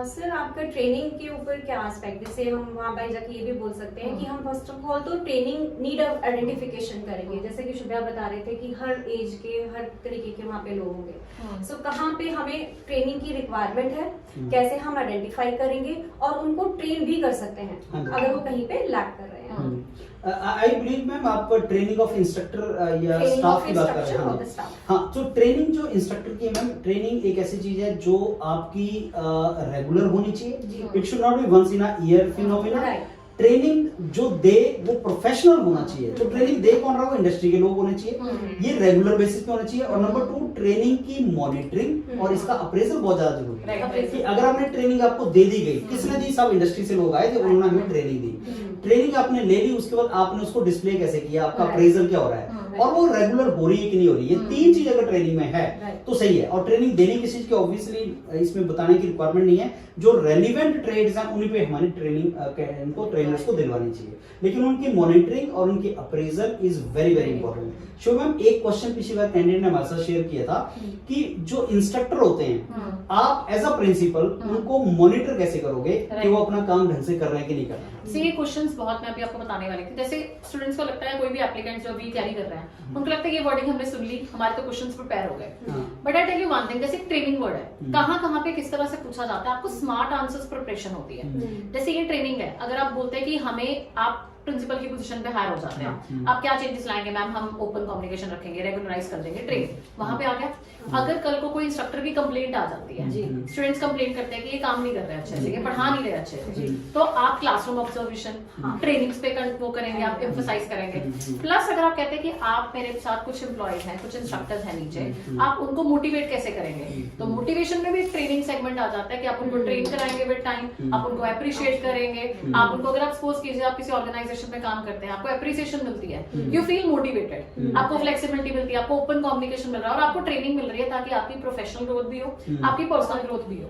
सर, आपका ट्रेनिंग के ऊपर क्या एस्पेक्ट, जैसे हम वहाँ बाई जाके ये भी बोल सकते हैं कि हम फर्स्ट ऑफ ऑल तो ट्रेनिंग नीड ऑफ आइडेंटिफिकेशन करेंगे। जैसे कि शुभ्या बता रहे थे कि हर एज के, हर तरीके के वहाँ पे लोग होंगे। सो कहाँ पे हमें ट्रेनिंग की रिक्वायरमेंट है, कैसे हम आइडेंटिफाई करेंगे और उनको ट्रेन भी कर सकते हैं अगर वो कहीं पे लैक कर रहे हैं। आई बिलीव मैम आप ट्रेनिंग ऑफ इंस्ट्रक्टर या स्टाफ की बात कर रहे हैं। हाँ, तो ट्रेनिंग जो इंस्ट्रक्टर की है मैम, ट्रेनिंग एक ऐसी चीज है जो आपकी रेगुलर होनी चाहिए। It should not be once in a year phenomena. Training जो दे वो प्रोफेशनल होना चाहिए। तो ट्रेनिंग दे कौन रहा है, वो इंडस्ट्री के लोग होने चाहिए, ये रेगुलर बेसिस पे होना चाहिए। और नंबर 2, ट्रेनिंग की मॉनिटरिंग और इसका अप्रेजल बहुत ज्यादा जरूरी है कि अगर आपने ट्रेनिंग आपको दे दी गई, किसने दी, सब इंडस्ट्री से लोग आए थे, उन्होंने हमें ट्रेनिंग दी, ट्रेनिंग आपने ले ली, उसके बाद आपने उसको डिस्प्ले कैसे किया, आपका अप्रेजल क्या हो रहा है और वो रेगुलर हो रही है कि नहीं हो रही है। 3 चीज अगर ट्रेनिंग में है तो सही है। और ट्रेनिंग देनी किसी चीज की ऑब्वियसली इसमें बताने की रिक्वायरमेंट नहीं है, जो रेलिवेंट ट्रेड्स हैं उन्हीं पे हमारी ट्रेनिंग इनको ट्रेनर्स को दिलवानी चाहिए, लेकिन उनकी मॉनिटरिंग और उनकी appraisal is very very important. Shiv ma'am, एक क्वेश्चन पिछली बार कैंडिडेट ने हमारे साथ शेयर किया था कि जो इंस्ट्रक्टर होते हैं, आप एज अ प्रिंसिपल उनको मॉनिटर कैसे करोगे कि वो अपना काम ढंग से कर रहे हैं कि नहीं कर रहे हैं? ये क्वेश्चंस बहुत मैं अभी आपको बताने वाली थी। जैसे स्टूडेंट्स को लगता है, कोई भी एप्लीकेंट जो अभी तैयारी कर रहे हैं उनको लगता है ये वर्डिंग हमने सुन ली, हमारे तो क्वेश्चंस प्रिपेयर हो गए। But I tell you one thing, जैसे ट्रेनिंग वर्ड है, कहाँ पे किस तरह से पूछा जाता है, आपको स्मार्ट आंसर्स प्रिपरेशन होती है। जैसे ये ट्रेनिंग है, अगर आप बोलते हैं कि हमें आप प्रिंसिपल की पोजीशन पे हायर हो जाते हैं, आप क्या चेंजेस लाएंगे, मैम हम ओपन कम्युनिकेशन रखेंगे, रेगुलराइज कर देंगे, ट्रेन वहां पे आ गया। अगर कल को कोई इंस्ट्रक्टर की कंप्लेंट आ जाती है, स्टूडेंट्स कंप्लेंट करते हैं कि ये काम नहीं कर रहे अच्छे से, ये पढ़ा नहीं रहे अच्छे से, तो आप क्लासरूम ऑब्जर्वेशन ट्रेनिंग्स पे वो करेंगे, आप एम्फसाइज करेंगे। प्लस अगर आप कहते हैं कि आप मेरे साथ कुछ एम्प्लॉयज हैं, कुछ इंस्ट्रक्टर्स हैं नीचे, आप उनको मोटिवेट कैसे करेंगे, तो मोटिवेशन में भी ट्रेनिंग सेगमेंट आ जाता है कि आप उनको ट्रेन कराएंगे विद टाइम, आप उनको अप्रिशिएट करेंगे, आप उनको, अगर आप सपोज कीजिए आप किसी ऑर्गेनाइजेशन में काम करते हैं, आपको अप्रिसिएशन मिलती है, यू फील मोटिवेटेड, आपको फ्लेक्सिबिलिटी मिलती है, आपको ओपन कम्युनिकेशन मिल रहा है और आपको ट्रेनिंग मिल रही है ताकि आपकी प्रोफेशनल ग्रोथ भी हो, आपकी पर्सनल ग्रोथ भी हो।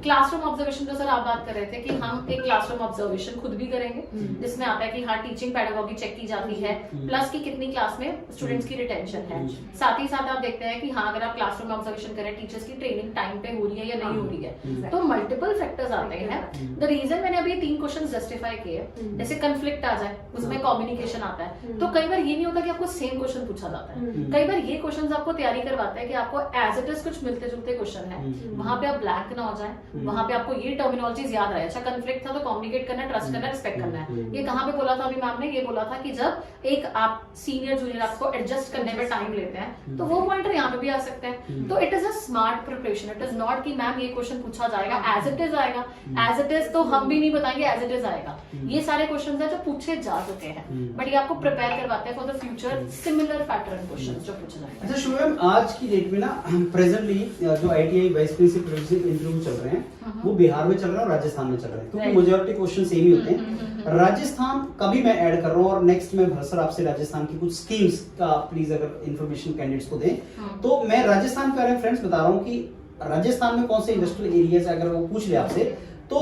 क्लासरूम ऑब्जर्वेशन जो सर आप बात कर रहे थे कि हम एक क्लासरूम ऑब्जर्वेशन खुद भी करेंगे, जिसमें आता है कि हाँ टीचिंग पेडागोगी चेक की जाती है, प्लस की कितनी क्लास में स्टूडेंट्स की रिटेंशन है। साथ ही साथ आप देखते हैं कि हाँ अगर आप क्लासरूम ऑब्जर्वेशन करें, टीचर्स की ट्रेनिंग टाइम पे हो रही है या नहीं हो रही है, तो मल्टीपल फैक्टर्स आते हैं। द रीजन मैंने अभी 3 क्वेश्चन जस्टिफाई किए, जैसे कंफ्लिक्ट आ जाए उसमें कम्युनिकेशन आता है, तो कई बार ये नहीं होता कि आपको सेम क्वेश्चन पूछा जाता है, कई बार ये क्वेश्चंस आपको तैयारी करवाते हैं कि आपको एज इट इज कुछ मिलते जुलते क्वेश्चन है, वहां पे आप ब्लैंक ना हो जाए, वहां पे आपको ये टर्मिनोलॉजीज याद रहे। अच्छा कंफ्लिक्ट था तो कम्युनिकेट करना, ट्रस्ट करना, रिस्पेक्ट करना है, ये कहां पे बोला था अभी मैम ने, ये बोला था कि जब एक आप सीनियर जूनियर आपको एडजस्ट करने में टाइम लेते हैं, तो वो पॉइंटर यहाँ पे भी आ सकते हैं। तो it is a smart preparation, it is not कि मैम ये क्वेश्चन पूछा जाएगा एज इट इज आएगा, एज इट इज तो हम भी नहीं बताएंगे एज इट इज आएगा। ये सारे क्वेश्चन है जो पूछे जा चुके हैं, बट ये आपको प्रिपेयर करवाते हैं for the future similar pattern question जो पूछे जाएंगे। अच्छा शुभम, आज की डेट में ना प्रेजेंटली जो ITI वाइस प्रिंसिपल इंटरव्यू चल रहे हैं वो बिहार में चल रहे हैं और राजस्थान में चल रहे हैं, क्योंकि मेजॉरिटी क्वेश्चन सेम ही होते हैं। राजस्थान का भी मैं ऐड कर रहा हूँ और नेक्स्ट में भर सर आपसे राजस्थान की कुछ स्कीम्स का प्लीज अगर इन्फॉर्मेशन कैंडिडेट्स को दें, तो मैं राजस्थान के बारे में फ्रेंड्स बता रहा हूँ कि राजस्थान में कौन से इंडस्ट्रियल एरियाज अगर वो पूछ ले आपसे, तो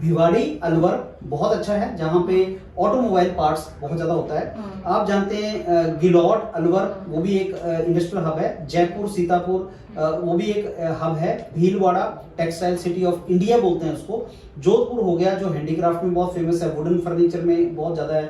भिवाड़ी अलवर बहुत अच्छा है जहां पे ऑटोमोबाइल पार्ट्स बहुत ज्यादा होता है। आप जानते हैं गिलौट अलवर वो भी एक इंडस्ट्रियल हब है, जयपुर सीतापुर वो भी एक हब है, Bhilwara textile city of India बोलते हैं उसको, जोधपुर हो गया जो हैंडीक्राफ्ट में बहुत फेमस है, वुडन फर्नीचर में बहुत ज्यादा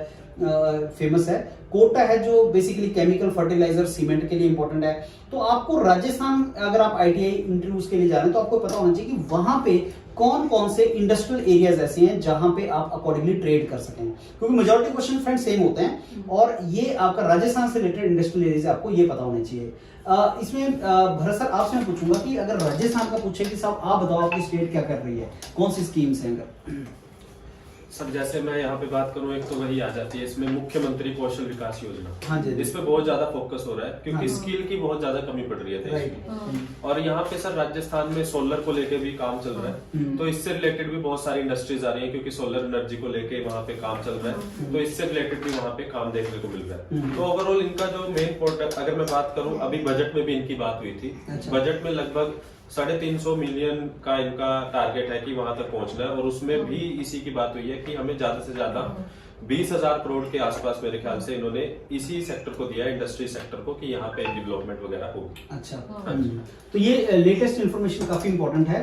फेमस है, कोटा है जो बेसिकली केमिकल फर्टिलाइजर सीमेंट के लिए इंपॉर्टेंट है। तो आपको राजस्थान अगर आप ITI इंटरव्यूज के लिए जा रहे हैं तो आपको पता होना चाहिए कि वहां पे कौन कौन से इंडस्ट्रियल एरियाज ऐसे हैं जहां पे आप अकॉर्डिंगली ट्रेड कर सकें, क्योंकि मेजॉरिटी क्वेश्चन फ्रेंड सेम होते हैं और ये आपका राजस्थान से रिलेटेड इंडस्ट्रियल एरियाज आपको ये पता होने चाहिए। इसमें भरत सर आपसे मैं पूछूंगा कि अगर राजस्थान का पूछे कि साहब आप बताओ आपकी स्टेट क्या कर रही है, कौन सी स्कीम्स हैं अगर? सर जैसे मैं यहाँ पे बात करूँ, एक तो वही आ जाती है इसमें मुख्यमंत्री कौशल विकास योजना, हाँ जी, इस पे बहुत ज्यादा फोकस हो रहा है क्योंकि हाँ, स्किल की बहुत ज्यादा कमी पड़ रही है देश में। और यहाँ पे सर राजस्थान में सोलर को लेके भी काम चल रहा है, तो इससे रिलेटेड भी बहुत सारी इंडस्ट्रीज आ रही है क्योंकि सोलर एनर्जी को लेके वहाँ पे काम चल रहा है, तो इससे रिलेटेड भी वहाँ पे काम देखने को मिल रहा है। तो ओवरऑल इनका जो मेन पोर्टल अगर मैं बात करूँ, अभी बजट में भी इनकी बात हुई थी, बजट में लगभग 350 मिलियन का इनका टारगेट है कि वहां तक पहुंचना है, और उसमें भी इसी की बात हुई है कि हमें ज्यादा से ज्यादा 20,000 करोड़ के आसपास मेरे ख्याल से इन्होंने इसी सेक्टर को दिया, इंडस्ट्री सेक्टर को, कि यहाँ पे डेवलपमेंट वगैरह होगी। अच्छा, तो ये लेटेस्ट इंफॉर्मेशन काफी इंपॉर्टेंट है।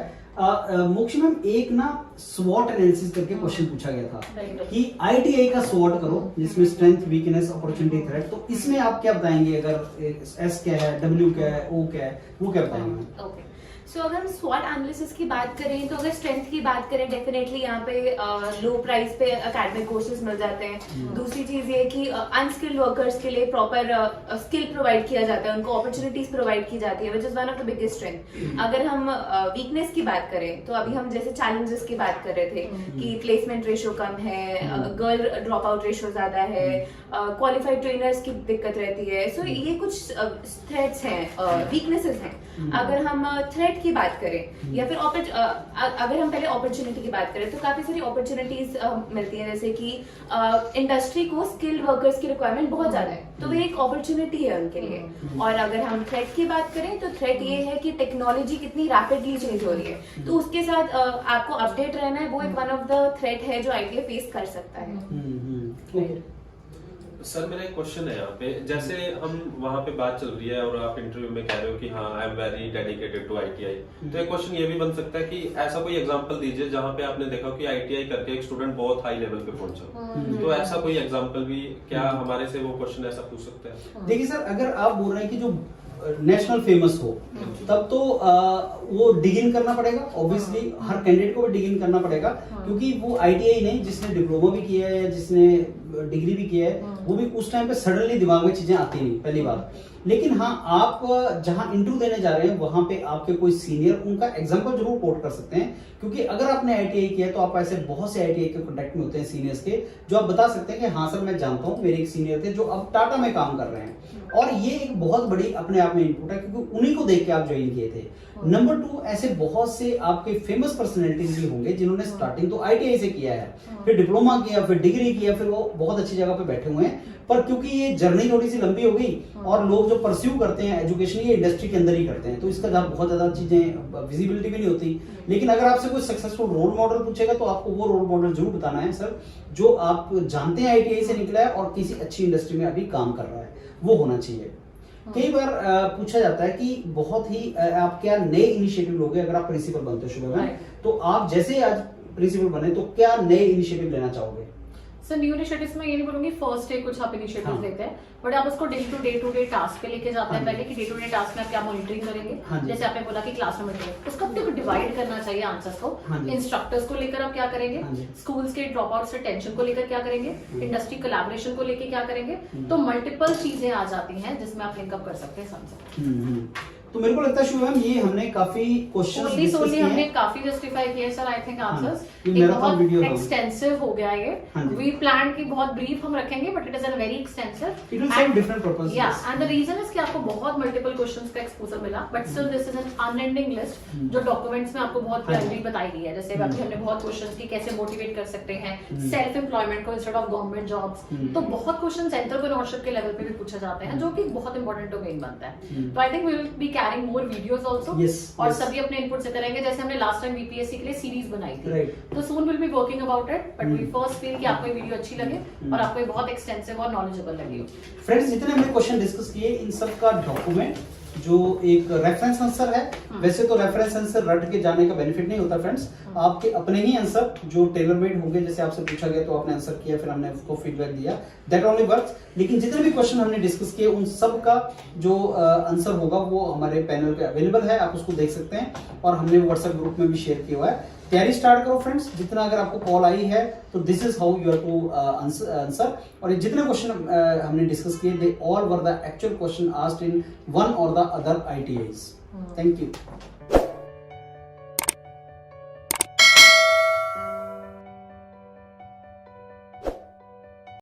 मुख्य मैम एक ना स्वॉट एनालिसिस करके क्वेश्चन पूछा गया था कि ITI का स्वॉट करो जिसमें स्ट्रेंथ वीकनेस अपॉर्चुनिटी थ्रेट, तो इसमें आप क्या बताएंगे? अगर S क्या है, W क्या है, O क्या है, वो क्या बताएंगे? ओके, सो अगर हम स्वॉट एनालिसिस की बात करें तो अगर स्ट्रेंथ की बात करें डेफिनेटली यहाँ पे लो प्राइस पे एकेडमिक कोर्सेज मिल जाते हैं। दूसरी चीज ये कि अनस्किल्ड वर्कर्स के लिए प्रॉपर स्किल प्रोवाइड किया जाता है, उनको अपॉर्चुनिटीज प्रोवाइड की जाती है, which is one of the biggest strength. अगर हम वीकनेस की बात करें तो अभी हम जैसे चैलेंजेस की बात कर रहे थे कि प्लेसमेंट रेशियो कम है, गर्ल ड्रॉप आउट रेशियो ज्यादा है, क्वालिफाइड ट्रेनर्स की दिक्कत रहती है। सो ये कुछ थ्रेट्स हैं, वीकनेसेस हैं। अगर हम थ्रेट की बात करें या फिर अगर हम पहले अपॉर्चुनिटी की बात करें तो काफी सारी अपॉर्चुनिटीज मिलती हैं, जैसे कि इंडस्ट्री को स्किल्ड वर्कर्स की रिक्वायरमेंट बहुत ज्यादा है, तो वो एक अपॉर्चुनिटी है उनके लिए। और अगर हम थ्रेट की बात करें तो थ्रेट ये है कि टेक्नोलॉजी कितनी रैपिडली चेंज हो रही है, तो उसके साथ आपको अपडेट रहना है, वो एक वन ऑफ द थ्रेट है जो आईटीआई फेस कर सकता है। सर मेरा एक क्वेश्चन है यहाँ पे, जैसे हम वहाँ पे बात चल रही है और आप इंटरव्यू में कह रहे हो कि हाँ I am very dedicated to ITI, तो एक क्वेश्चन ये भी बन सकता है कि ऐसा कोई एग्जांपल दीजिए जहाँ पे आपने देखा कि आईटीआई करके एक स्टूडेंट बहुत हाई लेवल पे पहुंचा, तो ऐसा कोई एग्जांपल भी क्या हमारे से वो क्वेश्चन ऐसा पूछ सकते हैं? देखिए सर, अगर आप बोल रहे हैं कि जो नेशनल फेमस हो तब तो वो डिग इन करना पड़ेगा, ऑब्वियसली हर कैंडिडेट को भी डिग इन करना पड़ेगा, क्योंकि वो आईटीआई नहीं, जिसने डिप्लोमा भी किया है या जिसने डिग्री भी किया है वो भी उस टाइम पे सडनली दिमाग में चीजें आती नहीं, पहली बात। लेकिन हाँ, आप जहां इंटरव्यू देने जा रहे हैं वहां पे आपके कोई सीनियर उनका एग्जांपल जरूर कोट कर सकते हैं, क्योंकि अगर आपने आईटीआई किया है तो आप ऐसे बहुत से आईटीआई के कांटेक्ट में होते हैं सीनियर्स के, जो आप बता सकते हैं कि हाँ सर मैं जानता हूँ, मेरे एक सीनियर थे जो अब टाटा में काम कर रहे हैं, और ये एक बहुत बड़ी अपने आप में इनपुट है क्योंकि उन्हीं को देख के आप ज्वाइन किए थे। नंबर 2, ऐसे बहुत से आपके फेमस पर्सनैलिटीज भी होंगे जिन्होंने स्टार्टिंग तो आईटीआई से किया है, फिर डिप्लोमा किया, फिर डिग्री किया, फिर वो बहुत अच्छी जगह पे बैठे हुए हैं, पर क्योंकि ये जर्नी थोड़ी सी लंबी हो गई और लोग जो परस्यू करते हैं एजुकेशन ये इंडस्ट्री के अंदर ही करते हैं, तो इसका बहुत ज्यादा चीजें विजिबिलिटी भी नहीं होती। लेकिन अगर आपसे कोई सक्सेसफुल रोल मॉडल पूछेगा तो आपको वो रोल मॉडल जरूर बताना है सर जो आप जानते हैं आईटीआई से निकला है और किसी अच्छी इंडस्ट्री में अभी काम कर रहा है, वो होना चाहिए। कई बार पूछा जाता है कि बहुत ही आप क्या नए इनिशिएटिव लोगे अगर आप प्रिंसिपल बनते हो शुभ में, तो आप जैसे आज प्रिंसिपल बने तो क्या नए इनिशिएटिव लेना चाहोगे? सर न्यू इनिशिएटिव्स में ये नहीं बोलूंगी फर्स्ट डे कुछ आप इनिशिएटिव्स लेते हैं, बट आप उसको डे टू डे टास्क पे लेके जाते हैं पहले कि डे टू डे टास्क में आप क्या मॉनिटरिंग करेंगे। जैसे आपने बोला कि क्लास में उसको अपने डिवाइड करना चाहिए आंसर्स को, इंस्ट्रक्टर्स को लेकर आप क्या करेंगे, स्कूल्स के ड्रॉप आउट रिटेंशन को लेकर क्या करेंगे, इंडस्ट्री कोलैबोरेशन को लेकर क्या करेंगे, तो मल्टीपल चीजें आ जाती हैं जिसमें आप लिंकअप कर सकते हैं सबसे। तो मेरे को लगता है शुभम ये हमने काफी क्वेश्चंस डिस्कस किए हैं, हमने काफी जस्टिफाई किए सर, आई थिंक आंसर्स बहुत एक्सटेंसिव हो गया ये। वी प्लान की बहुत ब्रीफ हम रखेंगे but it is a very extensive, it will serve different purposes, या एंड द रीजन इज कि आपको बहुत मल्टीपल क्वेश्चंस का एक्सपोजर मिला, but still this is an unending list जो डॉक्यूमेंट्स में आपको बहुत क्लियरली बताई गई है। जैसे अभी हमने बहुत क्वेश्चंस की कैसे मोटिवेट कर सकते हैं सेल्फ एम्प्लॉयमेंट को इंस्टेड ऑफ गवर्नमेंट जॉब्स, तो बहुत क्वेश्चंस एंटरप्रेन्योरशिप के लेवल पे भी पूछे जाते हैं जो कि बहुत इंपॉर्टेंट डोमेन बनता है। तो I think we will be carrying more videos also, और सभी अपने इनपुट देते रहेंगे, जैसे हमने लास्ट टाइम बीपीएससी के लिए सीरीज बनाई थी, तो soon will be working about it, but we first feel कि आपको ये वीडियो अच्छी लगे और आपको ये बहुत एक्सटेंसिव और नॉलेजेबल लगी हो। फ्रेंड्स, जितने हमने क्वेश्चन डिस्कस किए इन सब का डॉक्यूमेंट जो एक रेफरेंस आंसर है, वैसे तो रेफरेंस आंसर रट के जाने का बेनिफिट नहीं होता फ्रेंड्स, आपके अपने ही आंसर जो टेलर मेड होंगे, जैसे आपसे पूछा गया तो आपने आंसर किया, फिर हमने उसको फीडबैक दिया, दैट ओनली वर्क्स। लेकिन जितने भी क्वेश्चन हमने डिस्कस किए उन सब का जो आंसर होगा वो हमारे पैनल पे अवेलेबल है, आप उसको देख सकते हैं, और हमने व्हाट्सएप ग्रुप में भी शेयर किया हुआ है। तैयारी स्टार्ट करो फ्रेंड्स, जितना अगर आपको कॉल आई है तो this is how you have to answer, और ये जितने क्वेश्चन हमने डिस्कस किए they all were the actual question asked in one or the other ITIs. Thank you.